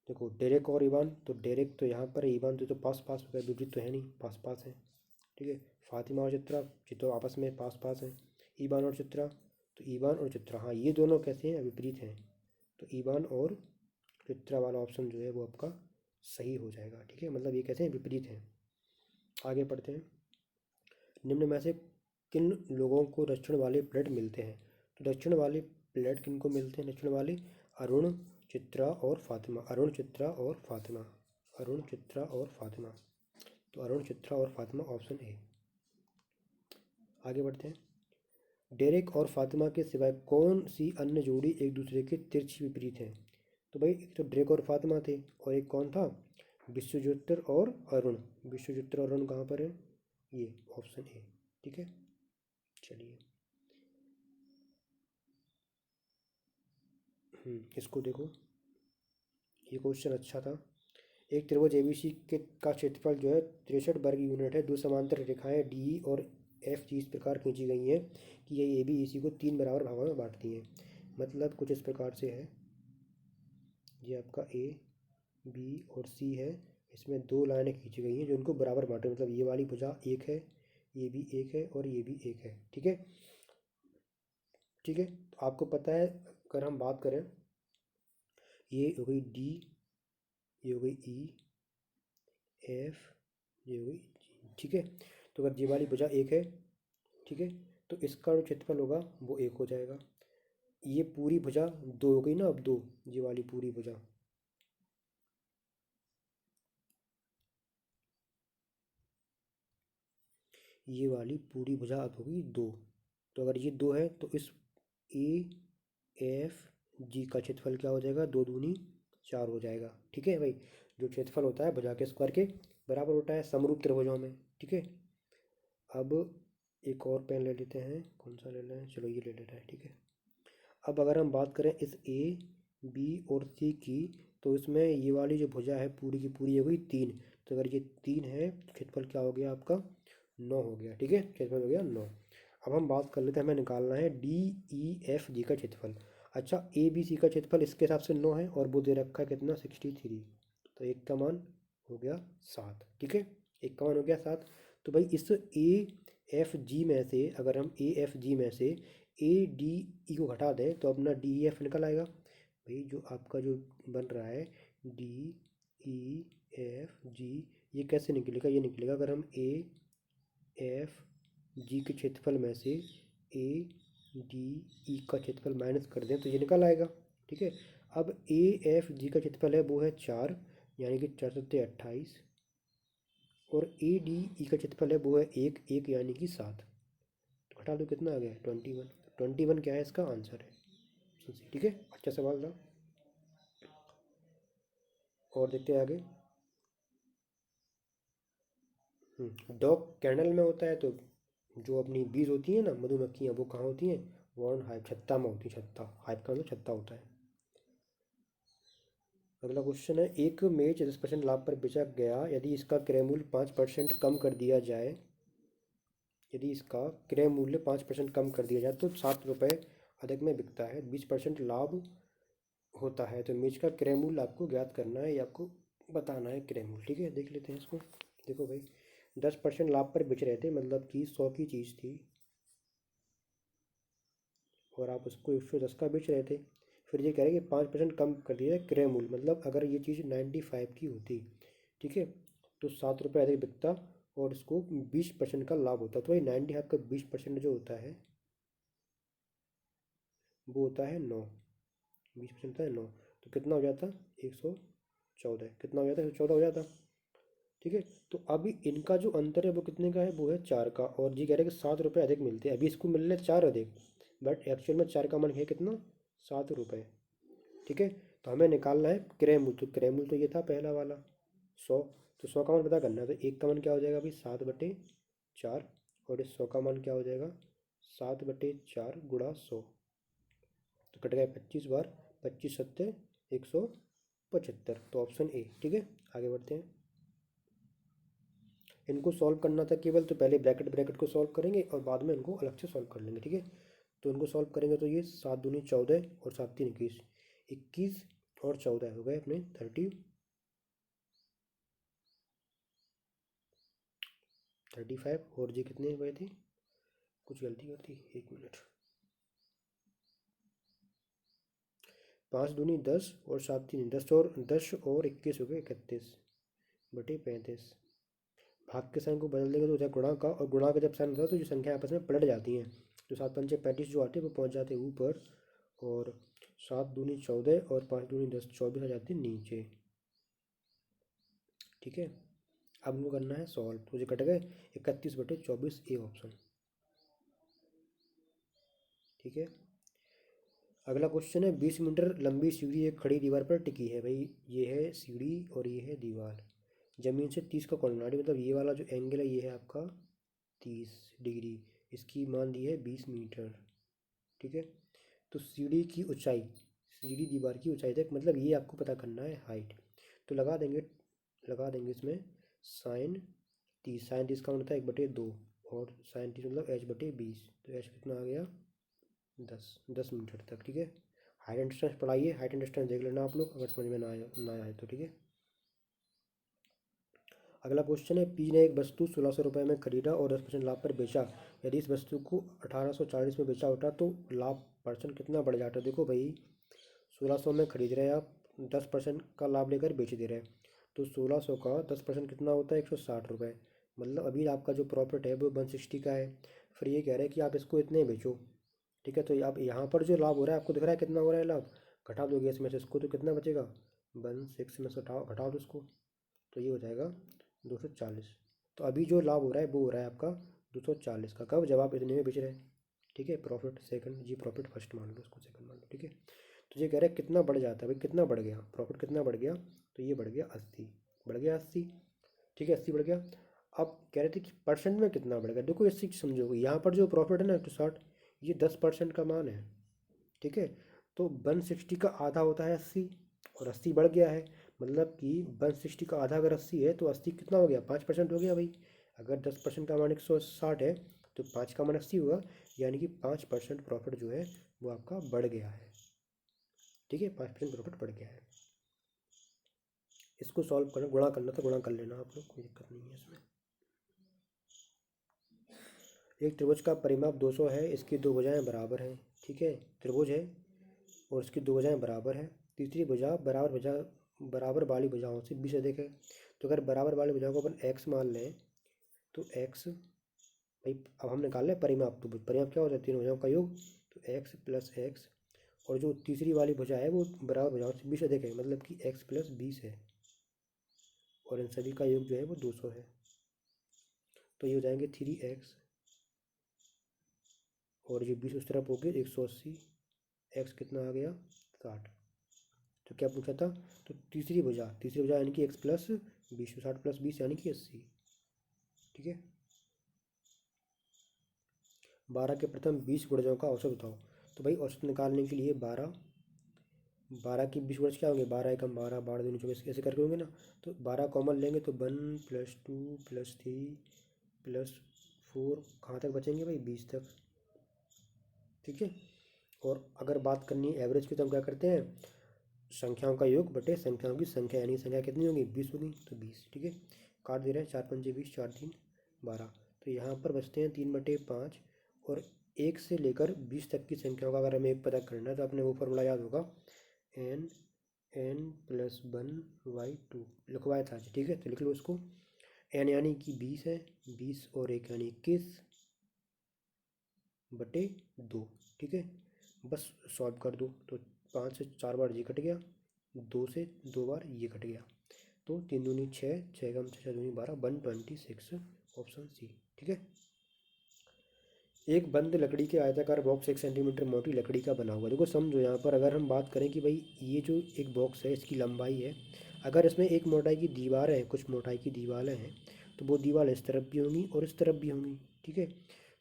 देखो डेरेक और इवान, तो डेरेक तो यहाँ पर है, इवान तो पास पास हो गया, विपरीत तो है नहीं, पास पास है, ठीक है। फातिमा और चित्रा ये तो आपस में पास पास है। ईवान और चित्रा, तो ईवान और चित्रा, हाँ ये दोनों कैसे हैं, विपरीत हैं। तो ईवान और चित्रा वाला ऑप्शन जो है वो आपका सही हो जाएगा, ठीक है। मतलब ये कैसे हैं, विपरीत हैं। आगे पढ़ते हैं। निम्न में से किन लोगों को दक्षिण वाले प्लेट मिलते हैं। तो दक्षिण वाले प्लेट किन को मिलते हैं, दक्षिण वाले अरुण, चित्रा और फातिमा, अरुण चित्रा और फातिमा, अरुण चित्रा और फातिमा। तो अरुण चित्रा और फातिमा ऑप्शन ए। आगे बढ़ते हैं। डेरेक और फातिमा के सिवाय कौन सी अन्य जोड़ी एक दूसरे के तिरछी विपरीत है। तो भाई एक तो डेरेक और फातिमा थे और एक कौन था, विश्वज्योतिर और अरुण। विश्वज्योतिर और अरुण कहाँ पर है, ये ऑप्शन ए, ठीक है। चलिए इसको देखो, ये क्वेश्चन अच्छा था। एक त्रिभुज एबीसी के का क्षेत्रफल जो है 63 वर्ग यूनिट है। दो समांतर रेखाएं डी और एफ जी इस प्रकार खींची गई हैं कि ये ए बी ई सी को 3 बराबर भागों में बांटती हैं। मतलब कुछ इस प्रकार से है, ये आपका ए बी और सी है, इसमें 2 लाइनें खींची गई हैं जो इनको बराबर बांटे, मतलब ये वाली भुजा एक है, ये भी एक है और ये भी एक है, ठीक है। ठीक है, तो आपको पता है अगर हम बात करें, ये हो गई डी, ये हो गई ई, एफ ये हुई जी, ठीक है। तो अगर ये वाली भुजा एक है, ठीक है, तो इसका जो क्षेत्रफल होगा वो एक हो जाएगा। ये पूरी भुजा दो हो गई ना, अब दो, ये वाली पूरी भुजा, ये वाली पूरी भुजा अब होगी दो। तो अगर ये दो है तो इस ए एफ जी का क्षेत्रफल क्या हो जाएगा, दो दूनी चार हो जाएगा, ठीक है भाई। जो क्षेत्रफल होता है भुजा के स्क्वायर के बराबर होता है समरूप त्रिभुजों में, ठीक है। अब एक और पेन ले लेते हैं, कौन सा ले लें, चलो ये ले लेते हैं, ठीक है। अब अगर हम बात करें इस ए बी और सी की, तो इसमें ये वाली जो भुजा है पूरी की पूरी हो गई तीन। तो अगर ये तीन है तो क्षेत्रफल क्या हो गया आपका, नौ हो गया, ठीक है, क्षेत्रफल हो गया नौ। अब हम बात कर लेते हैं, हमें निकालना है डी ई एफ जी का क्षेत्रफल। अच्छा, ए बी सी का क्षेत्रफल इसके हिसाब से नौ है और वो दे रखा है कितना, 63। तो एक का मान हो गया सात, ठीक है, एक का मान हो गया सात। तो भाई इस ए एफ जी में से अगर हम ए एफ जी में से ए डी ई को घटा दें तो अपना डी ई एफ निकल आएगा। भाई जो आपका जो बन रहा है डी ई एफ जी, ये कैसे निकलेगा, ये निकलेगा अगर हम ए एफ जी के क्षेत्रफल में से ए डी ई का क्षेत्रफल माइनस कर दें तो ये निकल आएगा, ठीक है। अब ए एफ जी का क्षेत्रफल है वो है चार, यानी कि चार सत्ते 28, और ए डी ई का क्षेत्रफल है वो है एक एक, यानी कि सात। तो घटा दो कितना आ गया, 21। 21 क्या है, इसका आंसर है, ठीक है। अच्छा सवाल था। और देखते हैं आगे। डॉग कैनल में होता है, तो जो अपनी बीज होती है ना मधुमक्खियाँ, वो कहाँ होती हैं, वॉर्न हाइव, छत्ता में होती है, छत्ता, हाइव का मतलब छत्ता होता है। अगला क्वेश्चन है, एक मेज 10% लाभ पर बेचा गया, यदि इसका क्रय मूल्य 5% कम कर दिया जाए, यदि इसका क्रय मूल्य 5% कम कर दिया जाए तो 7 रुपये अधिक में बिकता है, 20% लाभ होता है। तो मेज का क्रय मूल्य आपको ज्ञात करना है या आपको बताना है क्रय मूल्य, ठीक है। देख लेते हैं इसको। देखो भाई 10% लाभ पर बेच रहे थे, मतलब कि 100 की चीज़ थी और आप उसको 110 का बेच रहे थे। फिर ये कह रहे हैं कि 5% कम कर दिया जाए क्रय मूल्य, मतलब अगर ये चीज़ 95 की होती, ठीक है, तो 7 रुपये अधिक बिकता और इसको 20% का लाभ होता। तो भाई 95 का 20% जो होता है वो होता है 9, 20% होता है 9। तो कितना हो जाता, 114, कितना हो जाता है, 114 हो जाता, ठीक है। तो अभी इनका जो अंतर है वो कितने का है, वो है चार का, और ये कह रहे हैं कि 7 रुपये अधिक मिलते हैं, अभी इसको मिल रहे चार अधिक, बट एक्चुअल में चार का मान है कितना, 7 रुपये, ठीक है। तो हमें निकालना है क्रय मूल्य, तो क्रय मूल्य तो ये था पहला वाला 100। तो 100 का मान पता करना है, तो एक का मान क्या हो जाएगा अभी, 7/4, और इस 100 का मान क्या हो जाएगा, 7/4 गुणा 100। तो कट गए 25 बार, 25 सत्ते 175, तो ऑप्शन ए, ठीक है। आगे बढ़ते हैं। इनको सॉल्व करना था केवल, तो पहले ब्रैकेट ब्रैकेट को सॉल्व करेंगे और बाद में इनको अलग से सॉल्व कर लेंगे, ठीक है। तो इनको सॉल्व करेंगे तो ये 7 दूनी 14 और 7 3 21, 21 और 14 हो गए अपने 35, और जी कितने हुए थे, कुछ गलती होती, एक मिनट, 5 दूनी 10 और 7 3 10 और 21 हो गए 31/35। भाग के साइन को बदल देंगे तो हो जाए गुणा का, और गुणा का जब साइन होता है तो जो संख्या आपस में पलट जाती हैं, तो 7 5 35 जो आते हैं वो पहुंच जाते हैं ऊपर, और 7 दूनी 14 और 5 दूनी 10 24 आ जाते हैं नीचे, ठीक है। अब हमको करना है सॉल्व, तो जो कट गए 31/24, ए ऑप्शन, ठीक है। अगला क्वेश्चन है, 20 मीटर लंबी सीढ़ी एक खड़ी दीवार पर टिकी है। भाई ये है सीढ़ी और ये है दीवार, जमीन से 30 का कोण, मतलब ये वाला जो एंगल है ये है आपका 30 डिग्री, इसकी मान दी है 20 मीटर, ठीक है। तो सीढ़ी की ऊंचाई, सीढ़ी दीवार की ऊंचाई तक, मतलब ये आपको पता करना है हाइट। तो लगा देंगे इसमें साइन 30, साइन 30 का मतलब 1/2, और साइन 30 मतलब h/20, तो h कितना आ गया 10 मीटर तक, ठीक है। हाइट एंड डिस्टेंस पढ़ाइए, हाइट एंड डिस्टेंस देख लेना आप लोग, अगर समझ में ना आए तो, ठीक है। अगला क्वेश्चन है, पी ने एक वस्तु 1600 रुपये में खरीदा और 10% लाभ पर बेचा, यदि इस वस्तु को 1840 में बेचा होता तो लाभ परसेंट कितना बढ़ जाता। देखो भाई 1600 में खरीद रहे हैं आप, 10% का लाभ लेकर बेच दे रहे हैं, तो 1600 का 10% कितना होता है, 160 रुपये। मतलब अभी आपका जो प्रॉफिट है वो 160 का है। फिर ये कह रहे हैं कि आप इसको इतने बेचो, ठीक है। तो आप यहाँ पर जो लाभ हो रहा है आपको दिख रहा है कितना हो रहा है लाभ, घटा दोगे इसमें से इसको तो कितना बचेगा, 16 में से घटाओ तो इसको, तो ये हो जाएगा 240। तो अभी जो लाभ हो रहा है वो हो रहा है आपका 240 का। कब, जब आप इतने में बेच रहे हैं, ठीक है। प्रॉफिट सेकंड, जी प्रॉफिट फर्स्ट मान लो, इसको सेकंड मान लो, ठीक है। तो ये कह रहे हैं कितना बढ़ जाता है भाई, कितना बढ़ गया प्रॉफिट, कितना बढ़ गया, तो ये बढ़ गया 80, बढ़ गया 80, ठीक है, 80 बढ़ गया। अब कह रहे थे कि परसेंट में कितना बढ़ गया, देखो इससे समझोगे, यहाँ पर जो प्रॉफिट है ना 160, ये 10% का मान है, ठीक है। तो 160 का आधा होता है 80, और 80 बढ़ गया है, मतलब कि 160 का आधा अगर 80 है तो 80 कितना हो गया, 5% हो गया भाई। अगर 10% का मान 160 है तो 5 का मान 80 होगा, यानी कि 5% प्रॉफिट जो है वो आपका बढ़ गया है, ठीक है, 5% प्रॉफिट बढ़ गया है। इसको सॉल्व करना, गुणा करना तो गुणा कर लेना आप लोग, कोई दिक्कत नहीं है इसमें। एक त्रिभुज का परिमाप 200 है, इसकी दो भुजाएं बराबर हैं, ठीक है। त्रिभुज है और इसकी दो भुजाएं बराबर हैं। तीसरी भुजा बराबर वाली भुजाओं से 20 अधिक है। तो अगर बराबर वाली भुजाओं को अपन x मान लें तो x, भाई अब हम निकाल लें परिमाप, तो परिमाप क्या होता है, तीन भुजाओं का योग, तो x प्लस एक्स, और जो तीसरी वाली भुजा है वो बराबर भुजाओं से 20 अधिक है, मतलब कि x प्लस 20 है, और इन सभी का योग जो है वो 200 है। तो ये हो जाएंगे 3x, और ये 20 उस तरफ हो गए 180, x कितना आ गया 60। तो क्या पूछा था, तो तीसरी भुजा यानी कि x प्लस 20, 60 प्लस 20 यानी कि 80, ठीक है। 12 के प्रथम 20 गुणजों का औसत बताओ। तो भाई औसत निकालने के लिए 12 की 20 गुणज क्या होंगे, 12 एकम 12, 12 दूनी 24, ऐसे करके होंगे ना। तो 12 कॉमन लेंगे तो 1 प्लस 2 प्लस 3 प्लस 4, कहाँ तक बचेंगे भाई, 20 तक, ठीक है। और अगर बात करनी है एवरेज की, तो हम क्या करते हैं, संख्याओं का योग बटे संख्याओं की संख्या, यानी संख्या कितनी होगी, 20 होगी, तो 20, ठीक है। काट दे रहे हैं, 4 पंजे 20, 4 3 12। तो यहाँ पर बचते हैं 3/5, और 1 से लेकर 20 तक की संख्याओं का अगर हमें पता करना है तो आपने वो फॉर्मूला याद होगा, n+1/2 लिखवाया था, ठीक है। तो लिख लो उसको, n यानी कि 20 है, 20 और 1 यानी 21/2, ठीक है। बस सॉल्व कर दो, तो 5 से 4 बार ये कट गया, 2 से 2 बार ये कट गया, तो 3 दूनी 6, 6 कम 6 दूनी 12, 126, ऑप्शन सी, ठीक है। एक बंद लकड़ी के आयताकार बॉक्स 1 सेंटीमीटर मोटी लकड़ी का बना हुआ, देखो समझो यहाँ पर अगर हम बात करें कि भाई ये जो एक बॉक्स है इसकी लंबाई है, अगर इसमें एक मोटाई की दीवार है, कुछ मोटाई की दीवारें हैं, तो वो दीवार इस तरफ भी होंगी और इस तरफ भी होंगी, ठीक है।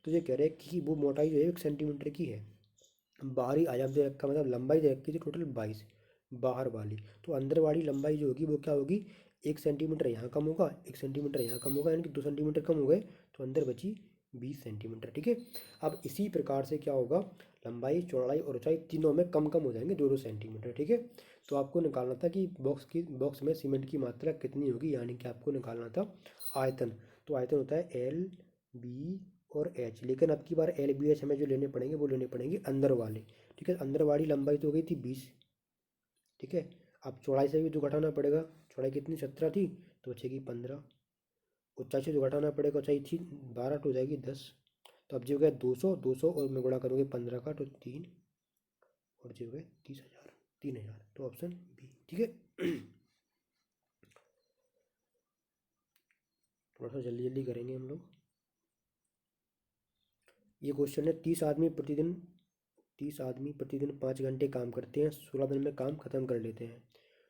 तो ये कह रहे हैं कि वो मोटाई जो है 1 सेंटीमीटर की है। बाहरी आयाम दे रखा, मतलब लंबाई दे रखी थी टोटल 22 बाहर वाली, तो अंदर वाली लंबाई जो होगी वो क्या होगी, 1 सेंटीमीटर यहाँ कम होगा, 1 सेंटीमीटर यहाँ कम होगा, यानी कि 2 सेंटीमीटर कम हो गए, तो अंदर बची 20 सेंटीमीटर, ठीक है। अब इसी प्रकार से क्या होगा, लंबाई चौड़ाई और ऊंचाई तीनों में कम कम हो जाएंगे 2-2 सेंटीमीटर, ठीक है। तो आपको निकालना था कि बॉक्स में सीमेंट की मात्रा कितनी होगी, यानी कि आपको निकालना था आयतन। तो आयतन होता है एल बी और एच, लेकिन अब की बार एल बी एच हमें जो लेने पड़ेंगे वो लेने पड़ेंगे अंदर वाले, ठीक है। अंदर वाली लंबाई तो हो गई थी 20, ठीक है। अब चौड़ाई से भी तो घटाना पड़ेगा, चौड़ाई कितनी 17 थी, तो बचेगी 15। ऊंचाई से जो घटाना पड़ेगा, ऊंचाई थी 12, तो हो जाएगी 10। तो अब जो हो गया 200 और मैं गुणा करूँगी 15 का, तो 3, और जो हो गए 30,000, 3,000, तो ऑप्शन बी, ठीक है। थोड़ा सा जल्दी जल्दी करेंगे हम लोग। ये क्वेश्चन है, 30 आदमी प्रतिदिन 5 घंटे काम करते हैं, 16 दिन में काम खत्म कर लेते हैं।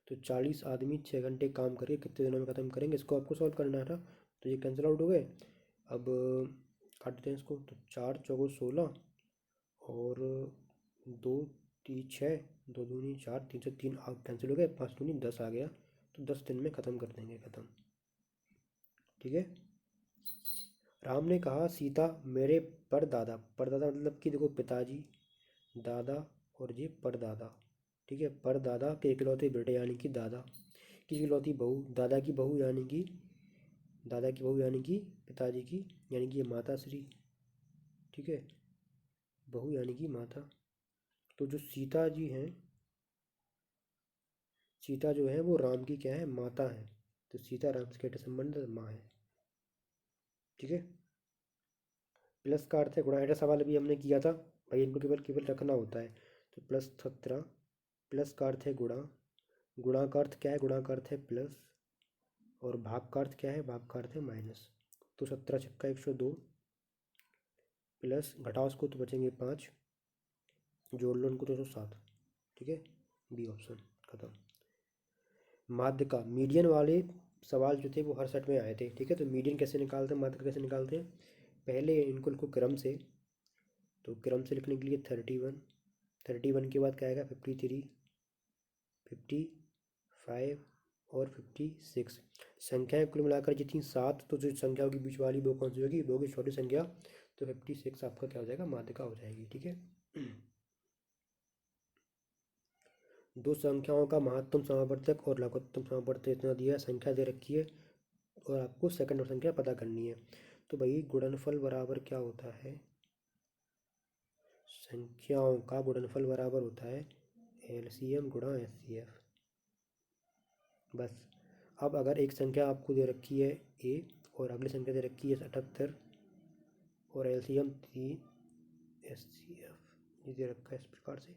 तो 40 आदमी 6 घंटे काम करके कितने दिनों में खत्म करेंगे, इसको आपको सॉल्व करना था। तो ये कैंसिल आउट हो गए। अब काट देते हैं इसको, तो 4 चौको 16, और 2 3 6, 2 दूनी 4, 3 से 3 आप कैंसिल हो गए, 5 दूनी 10 आ गया, तो 10 दिन में ख़त्म कर देंगे, ख़त्म, ठीक है। राम ने कहा, सीता मेरे परदादा, परदादा मतलब कि देखो पिताजी, दादा, और ये परदादा, ठीक है। परदादा के इकलौते बेटे यानी कि दादा की इकलौती बहू, दादा की बहू यानी कि पिताजी की, यानी कि ये माता श्री, ठीक है। बहू यानी कि माता। तो जो सीता जो है वो राम की क्या है, माता है, तो सीताराम से क्या संबंध है? माँ है। ठीक है। प्लस का अर्थ है गुणा, ऐसा सवाल अभी हमने किया था भाई, इनको केवल केवल रखना होता है। तो +17, प्लस का अर्थ है गुणा, गुणा का अर्थ क्या है? गुणा का अर्थ है प्लस, और भाग का अर्थ क्या है? भाग का अर्थ है माइनस। तो 17 छक्का 102, प्लस घटाओ उसको तो बचेंगे 5, जोड़ लो उनको तो 107। ठीक है, बी ऑप्शन खत्म। माध्य का, मीडियन वाले सवाल जो थे वो हर सेट में आए थे। ठीक है, तो मीडियन कैसे निकालते हैं, माध्य का कैसे निकालते हैं? पहले इनको लिखो क्रम से। तो क्रम से लिखने के लिए 31, 31 के बाद क्या आएगा? 53, 55 और 56। संख्याएं कुल मिलाकर जितनी 7, तो जो संख्याओं के बीच वाली वो कौन सी होगी? वो होगी छोटी संख्या। तो 56 आपका क्या हो जाएगा? माध्यिका हो जाएगी। ठीक है। दो संख्याओं का महत्तम समावर्तक और लघुत्तम समावर्तक इतना दिया है, संख्या दे रखी है, और आपको सेकंड और संख्या पता करनी है। तो भाई गुणनफल बराबर क्या होता है? संख्याओं का गुणनफल बराबर होता है LCM गुणा HCF। बस। अब अगर एक संख्या आपको दे रखी है A, और अगली संख्या दे रखी है 78, और LCM 3, HCF ये दे रखा है इस प्रकार से,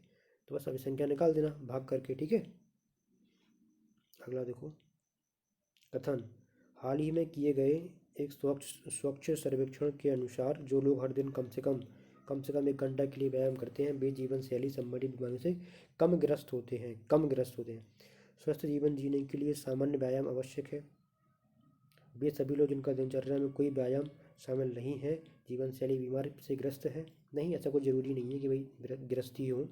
तो बस अभी संख्या निकाल देना भाग करके। ठीक है। अगला देखो, कथन। हाल ही में किए गए एक स्वच्छ सर्वेक्षण के अनुसार जो लोग हर दिन कम से कम 1 घंटा के लिए व्यायाम करते हैं वे जीवन शैली संबंधी बीमारियों से कम ग्रस्त होते हैं। स्वस्थ जीवन जीने के लिए सामान्य व्यायाम आवश्यक है। वे सभी लोग जिनका दिनचर्या में कोई व्यायाम शामिल नहीं है जीवन शैली बीमारी से ग्रस्त है। नहीं, ऐसा कोई ज़रूरी नहीं है कि भाई ग्रस्ती हो,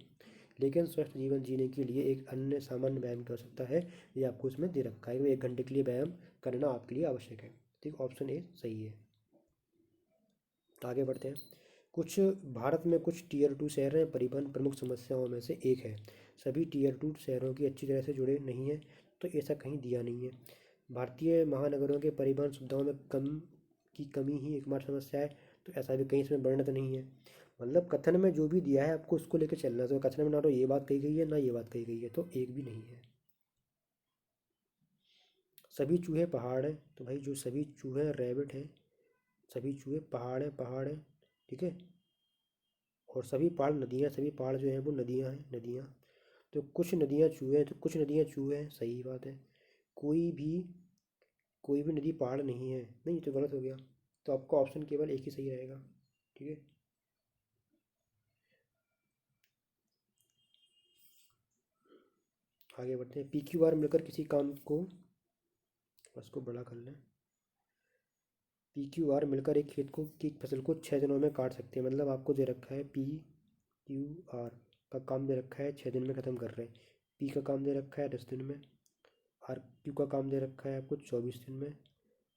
लेकिन स्वस्थ जीवन जीने के लिए एक अन्य सामान्य व्यायाम की आवश्यकता है। ये आपको इसमें दे रखा है, 1 घंटे के लिए व्यायाम करना आपके लिए आवश्यक है। ठीक, ऑप्शन ए सही है। तो आगे बढ़ते हैं। कुछ भारत में कुछ टियर 2 शहर हैं, परिवहन प्रमुख समस्याओं में से एक है। सभी टियर 2 शहरों की अच्छी तरह से जुड़े नहीं हैं, तो ऐसा कहीं दिया नहीं है। भारतीय महानगरों के परिवहन सुविधाओं में कमी ही एकमात्र समस्या है, तो ऐसा भी कहीं इसमें वर्णित नहीं है। मतलब कथन में जो भी दिया है आपको उसको लेकर चलना है। तो कथन में ना तो ये बात कही गई है ना ये बात कही गई है, तो एक भी नहीं है। सभी चूहे पहाड़ हैं, तो भाई जो सभी चूहे रैबिट हैं, सभी चूहे पहाड़ हैं। ठीक है। और सभी पहाड़ नदियाँ, सभी पहाड़ जो हैं वो नदियाँ हैं, नदियाँ। तो कुछ नदियाँ चूहे हैं, तो कुछ नदियाँ चूहे हैं, सही बात है। कोई भी कोई भी नदी पहाड़ नहीं है, नहीं तो गलत हो गया। तो आपका ऑप्शन केवल एक ही सही रहेगा। ठीक है। आगे बढ़ते हैं। PQR मिलकर किसी काम को, उसको बड़ा कर लें। PQR मिलकर एक खेत को की फसल को 6 दिनों में काट सकते हैं। मतलब आपको दे रखा है PQR का काम दे रखा है 6 दिन में ख़त्म कर रहे हैं। P का काम दे रखा है 10 दिन में। RQ का काम दे रखा है आपको 24 दिन में।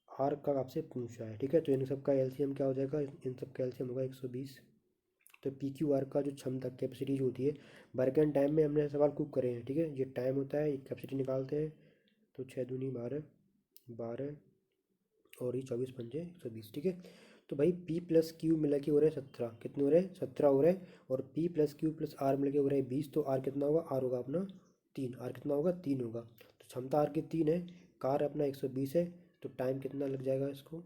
R का आपसे पूछा है। ठीक है, तो इन सब का LCM क्या हो जाएगा? इन सब का LCM होगा 120। तो PQR का जो क्षमता कैपेसिटी जो होती है, वर्किंग टाइम में हमने सवाल खूब करे हैं। ठीक है, ये टाइम होता है, एक कैपेसिटी निकालते हैं। तो 6 दूनी 12, 12 और ये 24 पंजे 120। ठीक है। तो भाई P+Q मिला के हो रहा है 17, कितने हो रहे हैं? 17 हो रहे हैं। और P+Q+R मिला के हो रहा है 20, तो R कितना होगा? R होगा अपना 3। R कितना होगा? 3 होगा। तो क्षमता R की 3 है, कार अपना 120 है, तो टाइम कितना लग जाएगा इसको?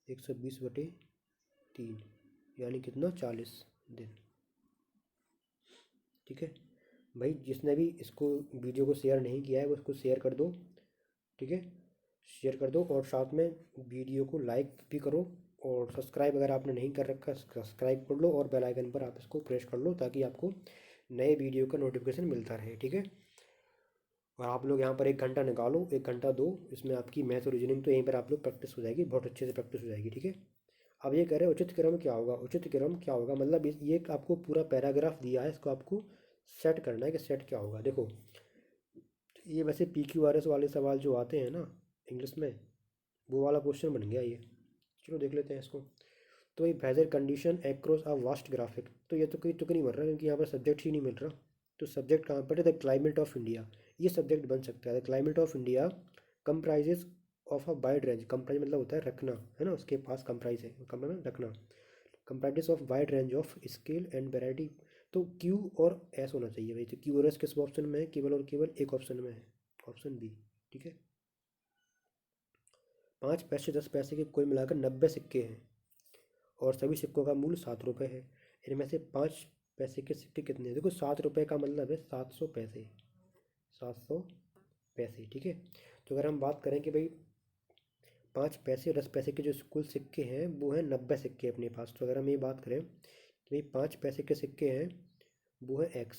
120/3, यानी कितना? 40 दिन। ठीक है। भाई जिसने भी इसको वीडियो को शेयर नहीं किया है वो इसको शेयर कर दो। ठीक है, शेयर कर दो, और साथ में वीडियो को लाइक भी करो, और सब्सक्राइब अगर आपने नहीं कर रखा सब्सक्राइब कर लो, और बेल आइकन पर आप इसको प्रेस कर लो ताकि आपको नए वीडियो का नोटिफिकेशन मिलता रहे। ठीक है। और आप लोग यहाँ पर 1 घंटा निकालो, 1 घंटा दो, इसमें आपकी मैथ और रीजनिंग तो यहीं पर आप लोग प्रैक्टिस हो जाएगी, बहुत अच्छे से प्रैक्टिस हो जाएगी। ठीक है। अब ये कह रहे हैं उचित क्रम क्या होगा? उचित क्रम क्या होगा मतलब ये आपको पूरा पैराग्राफ दिया है, इसको आपको सेट करना है कि सेट क्या होगा। देखो, ये वैसे PQRS वाले सवाल जो आते हैं ना इंग्लिश में, वो वाला क्वेश्चन बन गया ये। चलो देख लेते हैं इसको। तो ये weather condition across a vast graphic, तो ये तो कोई तुक नहीं बन रहा क्योंकि यहाँ पर सब्जेक्ट ही नहीं मिल रहा। तो सब्जेक्ट कहाँ पर है? द क्लाइमेट ऑफ इंडिया, ये सब्जेक्ट बन सकता है। The climate of India comprises of a wide range, comprise मतलब होता है रखना, है ना, उसके पास कंप्राइज है, कंप्राइज रखना। Comprises of wide range of scale and variety. तो Q और S होना चाहिए भाई। तो Q और S किस ऑप्शन में है? केवल और केवल एक ऑप्शन में है, ऑप्शन बी। ठीक है। 5 पैसे 10 पैसे के कुल मिलाकर 90 सिक्के हैं और सभी सिक्कों का मूल्य 7 रुपये है। इनमें से 5 पैसे के सिक्के कितने हैं? देखो 7 रुपये का मतलब है 700 पैसे, 700 पैसे, ठीक है। तो अगर हम बात करें कि भाई 5 पैसे और 10 पैसे के जो कुल सिक्के हैं वो हैं 90 सिक्के अपने पास। तो अगर हम ये बात करें कि भाई 5 पैसे के सिक्के हैं वो है एक्स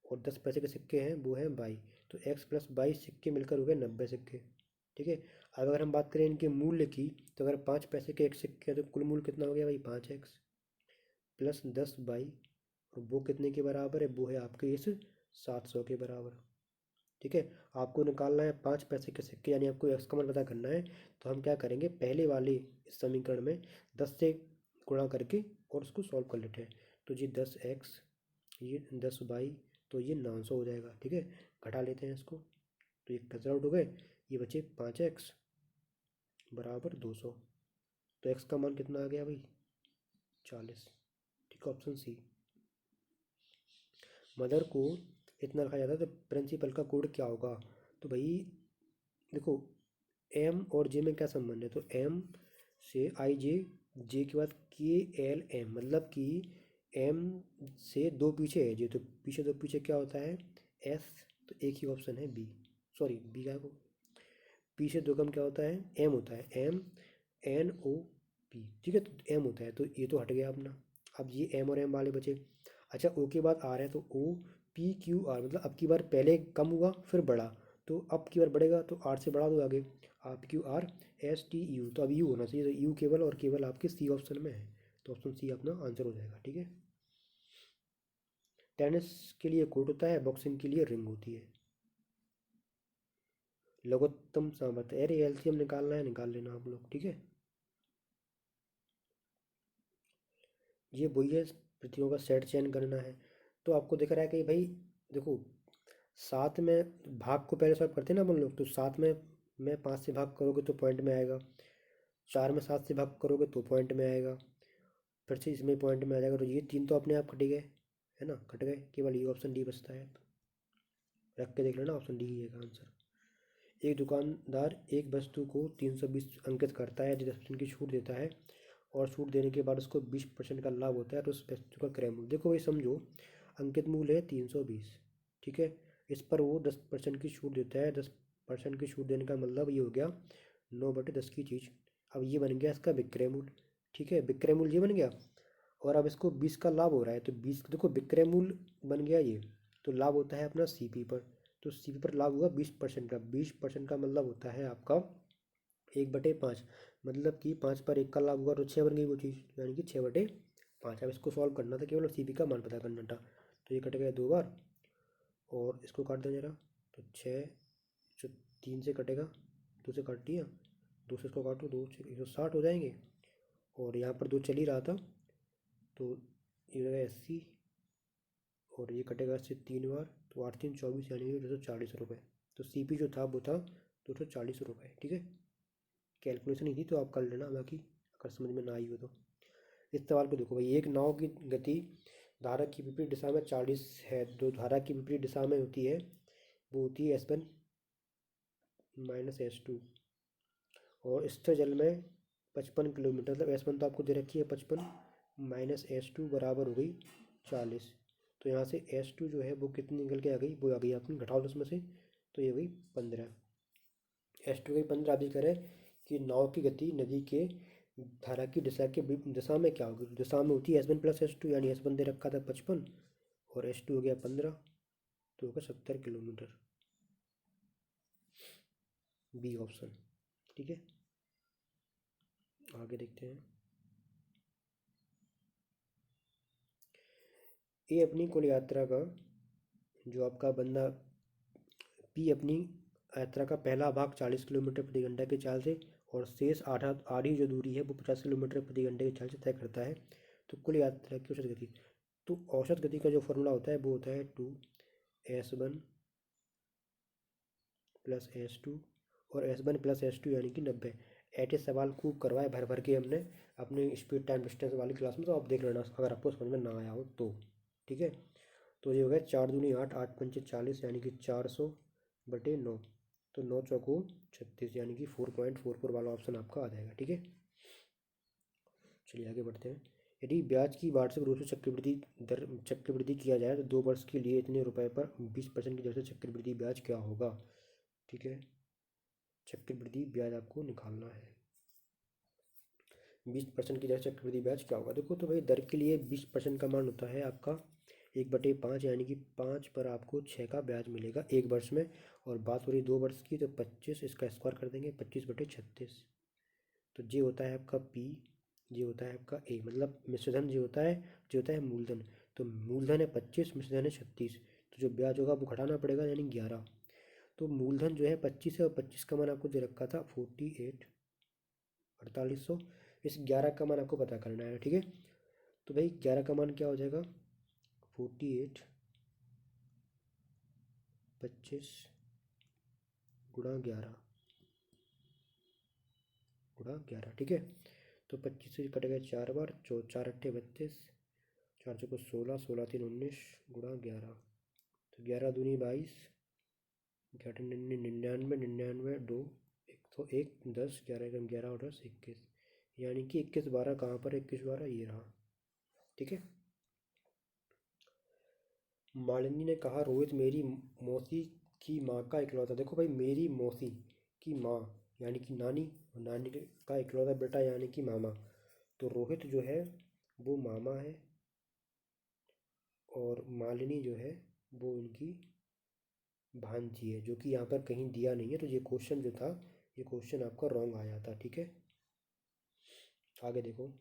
और 10 पैसे के सिक्के हैं वो हैं बाई। तो एक्स प्लस बाई सिक्के मिलकर हो गए 90 सिक्के, ठीक है। अब अगर हम बात करें इनके मूल्य की, तो अगर 5 पैसे के एक सिक्के हैं तो कुल मूल्य कितना हो गया भाई 5x प्लस 10 बाई, और वो कितने के बराबर है? वो है आपके इस 700 के बराबर, ठीक है। आपको निकालना है 5 पैसे के सिक्के, यानी आपको एक्स का मान पता करना है। तो हम क्या करेंगे, पहले वाले इस समीकरण में 10 से गुणा करके और उसको सॉल्व कर लेते हैं। तो जी 10x, ये 10 बाई, तो ये 900 हो जाएगा, ठीक है। घटा लेते हैं इसको, तो ये कैंसिल आउट हो गए, ये बचे 5x बराबर 200। तो x का मान कितना आ गया भाई 40, ठीक है। Option C. मदर को इतना रखा जाता है तो प्रिंसिपल का कोड क्या होगा? तो भाई देखो एम और जे में क्या संबंध है, तो एम से आई जे, जे के बाद के एल एम, मतलब कि एम से दो पीछे है जे, तो पीछे दो पीछे क्या होता है एस। तो एक ही ऑप्शन है बी, सॉरी बी का को पीछे दो कम क्या होता है एम होता है, एम एन ओ पी, ठीक है। तो एम होता है, तो ये तो हट गया अपना। अब ये एम और एम वाले बचे। अच्छा ओ के बाद आर है, तो ओ पी क्यू आर, मतलब अब की बार पहले कम हुआ फिर बढ़ा, तो अब की बार बढ़ेगा तो आर से बढ़ा दो आगे, आप Q R S T U, तो अब यू होना चाहिए, तो यू केवल और केवल आपके सी ऑप्शन में है। तो ऑप्शन सी अपना आंसर हो जाएगा, ठीक है। टेनिस के लिए कोर्ट होता है, बॉक्सिंग के लिए रिंग होती है। लघुत्तम सामर्थ्य, अरे एलसीएम निकालना है, निकाल लेना आप लोग, ठीक है। ये वही है, प्रतियों का सेट चयन करना है। तो आपको दिख रहा है कि भाई देखो, सात में भाग को पहले सॉल्व करते हैं ना अपन लोग, तो सात में 5 से भाग करोगे तो पॉइंट में आएगा, 4 में 7 से भाग करोगे तो पॉइंट में आएगा, फिर से इसमें पॉइंट में आ जाएगा। तो ये तीन तो अपने आप कट गए, है ना, कट गए, केवल ये ऑप्शन डी बचता है। तो रख के देख लेना, ऑप्शन डी ही है आंसर। एक दुकानदार एक वस्तु को 320 अंकित करता है, 10% की छूट देता है और छूट देने के बाद उसको 20% का लाभ होता है, तो उस वस्तु का क्रय मूल्य, देखो भाई समझो, अंकित मूल्य है 320, ठीक है। इस पर वो 10% की छूट देता है, 10% की छूट देने का मतलब ये हो गया 9/10 की चीज़। अब ये बन गया इसका विक्रय मूल्य, ठीक है, विक्रय मूल्य ये बन गया। और अब इसको 20 का लाभ हो रहा है, तो 20 देखो विक्रय मूल्य बन गया ये, तो लाभ होता है अपना सीपी पर, तो सीपी पर लाभ हुआ 20% का, 20% का मतलब होता है आपका 1/5, मतलब कि 5 पर 1 का लाभ हुआ तो 6 बन गई वो चीज़, यानी कि 6/5। अब इसको सॉल्व करना था, केवल सीपी का मान पता करना था। तो ये कट गया 2 बार, और इसको काट दें जरा, तो 6 जो 3 से कटेगा, 2 से काट दिया, 2 से इसको काटो, 2 से 160 हो जाएंगे, और यहाँ पर 2 चल ही रहा था, तो ये हो गया 80, और ये कटेगा इससे 3 बार, तो 8×3 = 24, यानी कि 240 रुपये। तो सीपी जो था वो था 240 रुपये, ठीक है। कैलकुलेशन ही थी तो आप कर लेना, बाकी अगर समझ में ना आई हो तो। इस सवाल को देखो भाई, एक नाव की गति धारा की विपरीत दिशा में 40 है, तो धारा की विपरीत दिशा में होती है वो होती है S1 माइनस S2, और स्थिर जल में 55 किलोमीटर, मतलब S1 तो आपको दे रखी है 55 माइनस S2 बराबर हो गई 40। तो यहाँ से S2 जो है वो कितनी निकल के आ गई, वो आ गई अपनी, घटाओ उसमें से, तो ये हुई 15। S2 की 15 अभी करें कि नाव की गति नदी के धारा की दिशा में क्या होगी, दिशा में होती है S1 प्लस S2, यानी S1 दे रखा था 55 और S2 हो गया 15, तो होगा 70 किलोमीटर, बी ऑप्शन, ठीक है। आगे देखते हैं। ये अपनी कुल यात्रा का जो आपका बंदा पी अपनी यात्रा का पहला भाग 40 किलोमीटर प्रति घंटा की चाल से और शेष आधी जो दूरी है वो 50 किलोमीटर प्रति घंटे की चाल से तय करता है, तो कुल यात्रा की औसत गति। तो औसत गति का जो फॉर्मूला होता है वो होता है 2S1 प्लस S2, और S1 प्लस S2 यानी कि 90। ऐसे सवाल खूब करवाए भर भर के हमने अपने स्पीड टाइम डिस्टेंस वाली क्लास में, तो आप देख लेना अगर आपको समझ में ना आया हो तो, ठीक है। तो ये हो गया 4×2 = 8, 8×5 = 40, यानी कि 400/9। तो 9 चौको 36 यानी कि 4.44 वाला ऑप्शन आपका आ जाएगा। ठीक है, चलिए आगे बढ़ते हैं। यदि ब्याज की वार्षिक रूप से चक्रवृद्धि किया जाए तो 2 वर्ष के लिए इतने रुपए पर 20% की दर से चक्रवृद्धि ब्याज क्या होगा। ठीक है, चक्रवृद्धि ब्याज आपको निकालना है। 20% की दर से चक्रवृद्धि ब्याज क्या होगा। देखो तो भाई दर के लिए 20% का मान होता है आपका 1/5, यानी कि 5 पर आपको 6 का ब्याज मिलेगा 1 वर्ष में। और बात हो रही 2 वर्ष की, तो 25 इसका स्क्वायर कर देंगे, 25/36। तो ये होता है आपका P, ये होता है आपका A, मतलब मिश्रधन जो होता है मूलधन। तो मूलधन है 25, मिश्रधन है 36, तो जो ब्याज होगा वो घटाना पड़ेगा यानी 11। तो मूलधन जो है 25 है और 25 का मान आपको दे रखा था 48,4800। इस 11 का मान आपको पता करना है। ठीक है, तो भाई 11 का मान क्या हो जाएगा, 48 25 गुणा 11 गुणा 11। ठीक है, तो 25 से कटेगा 4 बार, 4 अट्ठे 32, 4 चौको 16, 16 3 19 गुणा 11। तो 11 दूनी 22, 11 99, 99 2 101 10, 11 एकम 11 और 10 21, यानी कि 21 12 कहाँ पर, 21 12 ये रहा। ठीक है, मालिनी ने कहा रोहित मेरी मौसी की माँ का इकलौता, देखो भाई मेरी मौसी की माँ यानी कि नानी, और नानी का इकलौता बेटा यानी कि मामा। तो रोहित जो है वो मामा है और मालिनी जो है वो उनकी भांजी है, जो कि यहाँ पर कहीं दिया नहीं है। तो ये क्वेश्चन जो था, ये क्वेश्चन आपका रॉन्ग आया था। ठीक है, आगे देखो।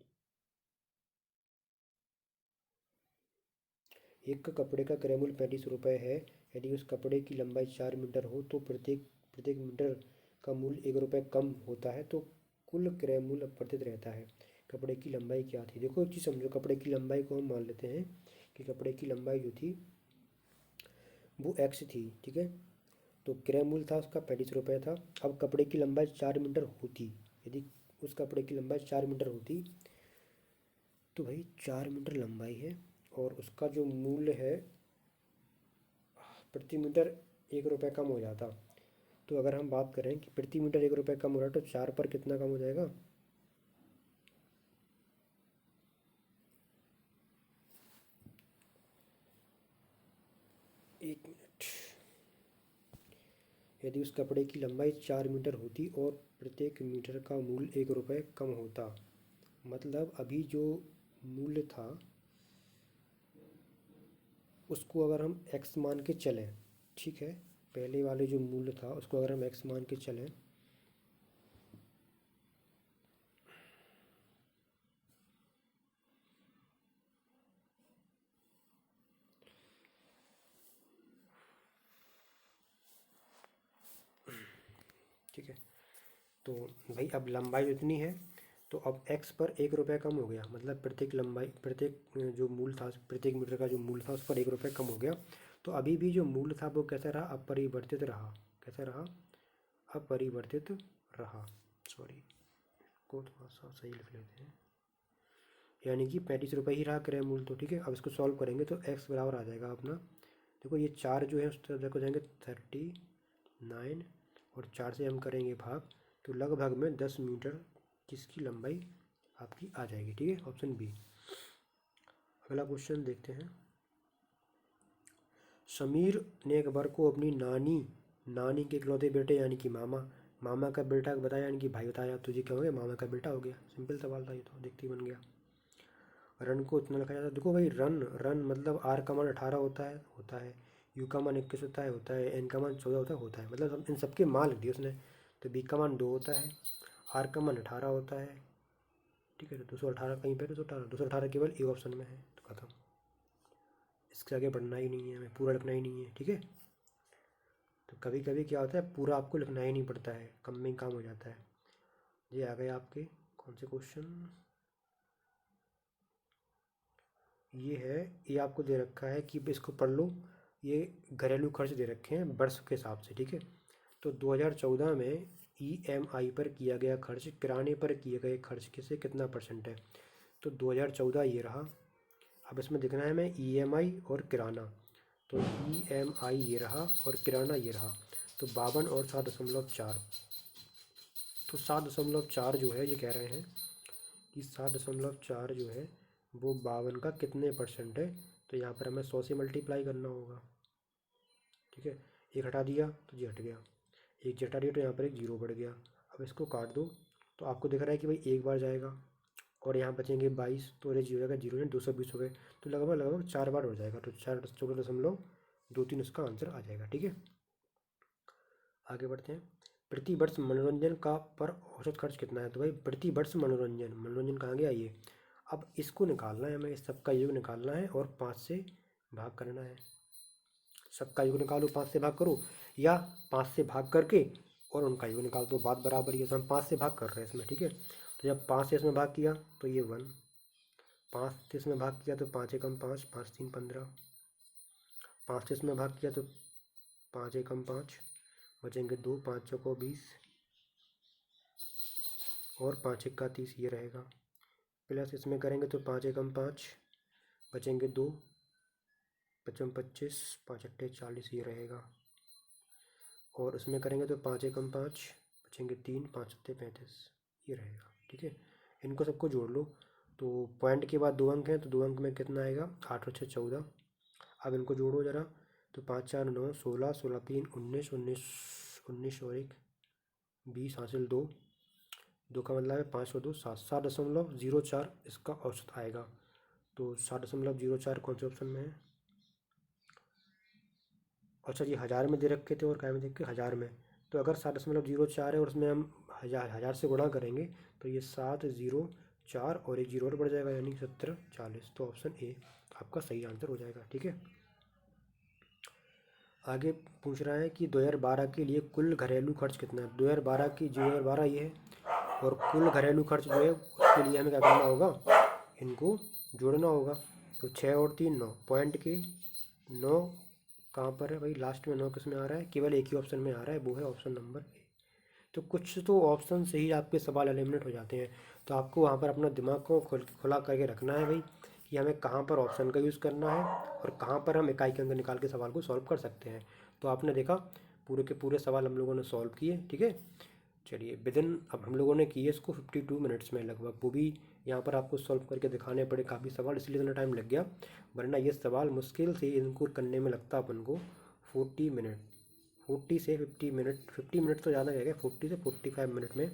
एक कपड़े का क्रय मूल्य 35 रुपये है। यदि उस कपड़े की लंबाई 4 मीटर हो तो प्रत्येक प्रत्येक मीटर का मूल्य 1 रुपये कम होता है, तो कुल क्रय मूल्य अपरिवर्तित रहता है। कपड़े की लंबाई क्या थी, देखो एक चीज़ समझो, कपड़े की लंबाई को हम मान लेते हैं कि कपड़े की लंबाई जो थी वो x थी। ठीक है, तो क्रय मूल्य था उसका 35 रुपये था। अब कपड़े की लंबाई 4 मीटर होती, यदि उस कपड़े की लंबाई 4 मीटर होती, तो भाई 4 मीटर लंबाई है और उसका जो मूल्य है प्रति मीटर 1 रुपये कम हो जाता। तो अगर हम बात करें कि प्रति मीटर 1 रुपये कम हो रहा है, तो 4 पर कितना कम हो जाएगा, 1 मिनट। यदि उस कपड़े की लंबाई 4 मीटर होती और प्रत्येक मीटर का मूल्य 1 रुपये कम होता, मतलब अभी जो मूल्य था उसको अगर हम x मान के चलें, ठीक है, पहले वाले जो मूल्य था उसको अगर हम x मान के चलें, ठीक है, तो भाई अब लंबाई जितनी है, तो अब x पर 1 रुपये कम हो गया, मतलब प्रत्येक जो मूल्य था, प्रत्येक मीटर का जो मूल्य था उस पर 1 रुपये कम हो गया। तो अभी भी जो मूल्य था वो कैसा रहा, अपरिवर्तित रहा। कैसा रहा, अपरिवर्तित रहा। सॉरी, को थोड़ा सा सही लिख लेते हैं, यानी कि 35 रुपये ही रहा क्रय मूल्य। तो ठीक है, अब इसको सॉल्व करेंगे तो x बराबर आ जाएगा अपना, देखो ये 4 जो है उस तरफ देखो जाएंगे 39, और 4 से हम करेंगे भाग, तो लगभग में 10 मीटर किसकी लंबाई आपकी आ जाएगी। ठीक है, ऑप्शन बी। अगला क्वेश्चन देखते हैं। समीर ने अकबर को अपनी नानी के इकलौते बेटे यानी कि मामा का बेटा बताया, यानी कि भाई बताया, तो ये क्या हो गया, मामा का बेटा हो गया। सिंपल सवाल था ये, तो देखते ही बन गया। रन को इतना लिखा जाता है, देखो भाई रन मतलब आर का मान 18 होता है, यू का मान 21 होता है, एन का मान 14 होता है, मतलब इन सबके मान लिख दिए उसने। तो बी का मान 2 होता है, आर का मान 18 होता है। ठीक है, तो 218 कहीं पे, 218 केवल ए ऑप्शन में है, तो खत्म, इसके आगे बढ़ना ही नहीं है, हमें पूरा लिखना ही नहीं है। ठीक है, तो कभी कभी क्या होता है पूरा आपको लिखना ही नहीं पड़ता है, कम में काम हो जाता है। ये आ गए आपके कौन से क्वेश्चन, ये है, ये आपको दे रखा है कि इसको पढ़ लो। ये घरेलू खर्च दे रखे हैं वर्ष के हिसाब से। ठीक है, तो 2014 में ईएमआई पर किया गया खर्च किराने पर किए गए खर्च के से कितना परसेंट है। तो 2014 ये रहा, अब इसमें देखना है हमें ईएमआई और किराना। तो ईएमआई ये रहा और किराना ये रहा। तो 52 और 7.4, तो 7.4 जो है ये कह रहे हैं कि 7.4 जो है वो 52 का कितने परसेंट है। तो यहाँ पर हमें 100 से मल्टीप्लाई करना होगा, ठीक है। एक हटा दिया तो ये हट गया, एक हटा दिया तो यहाँ पर एक जीरो बढ़ गया। अब इसको काट दो तो आपको दिख रहा है कि भाई एक बार जाएगा और यहाँ बचेंगे 22, तो ये जीरो जाएगा, जीरो ने 220 हो गए, तो लगभग लगभग 4 बार हो जाएगा, तो 4.23 उसका आंसर आ जाएगा, ठीक है। आगे बढ़ते हैं। प्रति वर्ष मनोरंजन का पर औसत खर्च कितना है। तो भाई प्रति वर्ष मनोरंजन कहाँ गया ये। अब इसको निकालना है हमें, इस सबका योग निकालना है और 5 से भाग करना है। सबका योग निकालो, 5 से भाग करो, या 5 से भाग करके और उनका योग निकाल दो, बात बराबर ही है। तो हम 5 से भाग कर रहे हैं इसमें, ठीक है। तो जब 5 से इसमें भाग किया तो ये 1, 5 से इसमें भाग किया तो 5 एकम 5, 5 3 15, 5 से इसमें भाग किया तो 5 एकम 5, बचेंगे 2, 5 चौको 20 और 5 इक्का 30, ये रहेगा। प्लस इसमें करेंगे तो 5 एकम 5, बचेंगे 2, 55 25, 5 अट्ठे 40, ये रहेगा। और उसमें करेंगे तो 5 एकम 5, बचेंगे 3, 5 सत्ते 35, ये रहेगा, ठीक है। इनको सबको जोड़ लो, तो पॉइंट के बाद 2 अंक हैं, तो 2 अंक में कितना आएगा, 8 और 6 14। अब इनको जोड़ो ज़रा, तो 5 4 9 16, 16 3 19, 19 और 1 20, हासिल 2, 2 का मतलब है 5 और 2 7, 7.04 इसका औसत आएगा। तो 7.04 कौन से ऑप्शन में है। अच्छा ये हज़ार में दे रखे थे और क्या में देख के हज़ार में, तो अगर 7.04 है और उसमें हम हज़ार से गुणा करेंगे तो ये 704 और एक जीरो और बढ़ जाएगा, यानी 1740। तो ऑप्शन ए आपका सही आंसर हो जाएगा, ठीक है। आगे पूछ रहा है कि 2012 के लिए कुल घरेलू खर्च कितना है। 2012 ये है, और कुल घरेलू खर्च जो है उसके लिए हमें क्या करना होगा, इनको जोड़ना होगा। तो 6 और 3 9, पॉइंट के 9 कहाँ पर है भाई, लास्ट में 9 किस में आ रहा है, केवल एक ही ऑप्शन में आ रहा है, वो है ऑप्शन नंबर ए। तो कुछ तो ऑप्शन से ही आपके सवाल एलिमिनेट हो जाते हैं, तो आपको वहाँ पर अपना दिमाग को खुला करके रखना है भाई कि हमें कहाँ पर ऑप्शन का यूज़ करना है और कहाँ पर हम इकाई के अंदर निकाल के सवाल को सॉल्व कर सकते हैं। तो आपने देखा पूरे के पूरे सवाल हम लोगों ने सॉल्व किए, ठीक है। चलिए विदिन, अब हम लोगों ने किए इसको 52 मिनट्स में लगभग, वो भी यहाँ पर आपको सॉल्व करके दिखाने पड़े काफ़ी सवाल, इसलिए इतना टाइम लग गया, वरना ये सवाल मुश्किल से इनको करने में लगता अपन को 40 मिनट, 40 से 50 मिनट, 50 मिनट तो ज़्यादा रहेगा, 40 से 45 मिनट में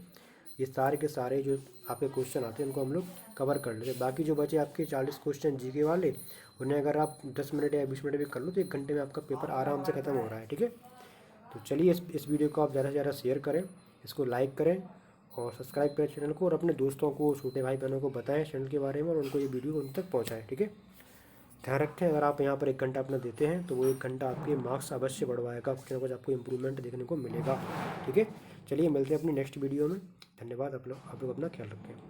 ये सारे के सारे जो आपके क्वेश्चन आते हैं उनको हम लोग कवर कर लेते हैं। बाकी जो बचे आपके 40 क्वेश्चन जीके वाले, उन्हें अगर आप 10 मिनट या 20 मिनट भी कर लो तो 1 घंटे में आपका पेपर आराम से ख़त्म हो रहा है, ठीक है। तो चलिए इस वीडियो को आप ज़्यादा से ज़्यादा शेयर करें, इसको लाइक करें और सब्सक्राइब करें चैनल को, और अपने दोस्तों को, छोटे भाई बहनों को बताएं चैनल के बारे में और उनको ये वीडियो उन तक पहुँचाएँ, ठीक है। ध्यान रखें, अगर आप यहाँ पर 1 घंटा अपना देते हैं तो वो 1 घंटा आपके मार्क्स अवश्य बढ़वाएगा, कुछ ना कुछ आपको इम्प्रूवमेंट देखने को मिलेगा, ठीक है। चलिए मिलते हैं अपनी नेक्स्ट वीडियो में। धन्यवाद, आप लोग अपना ख्याल रखें।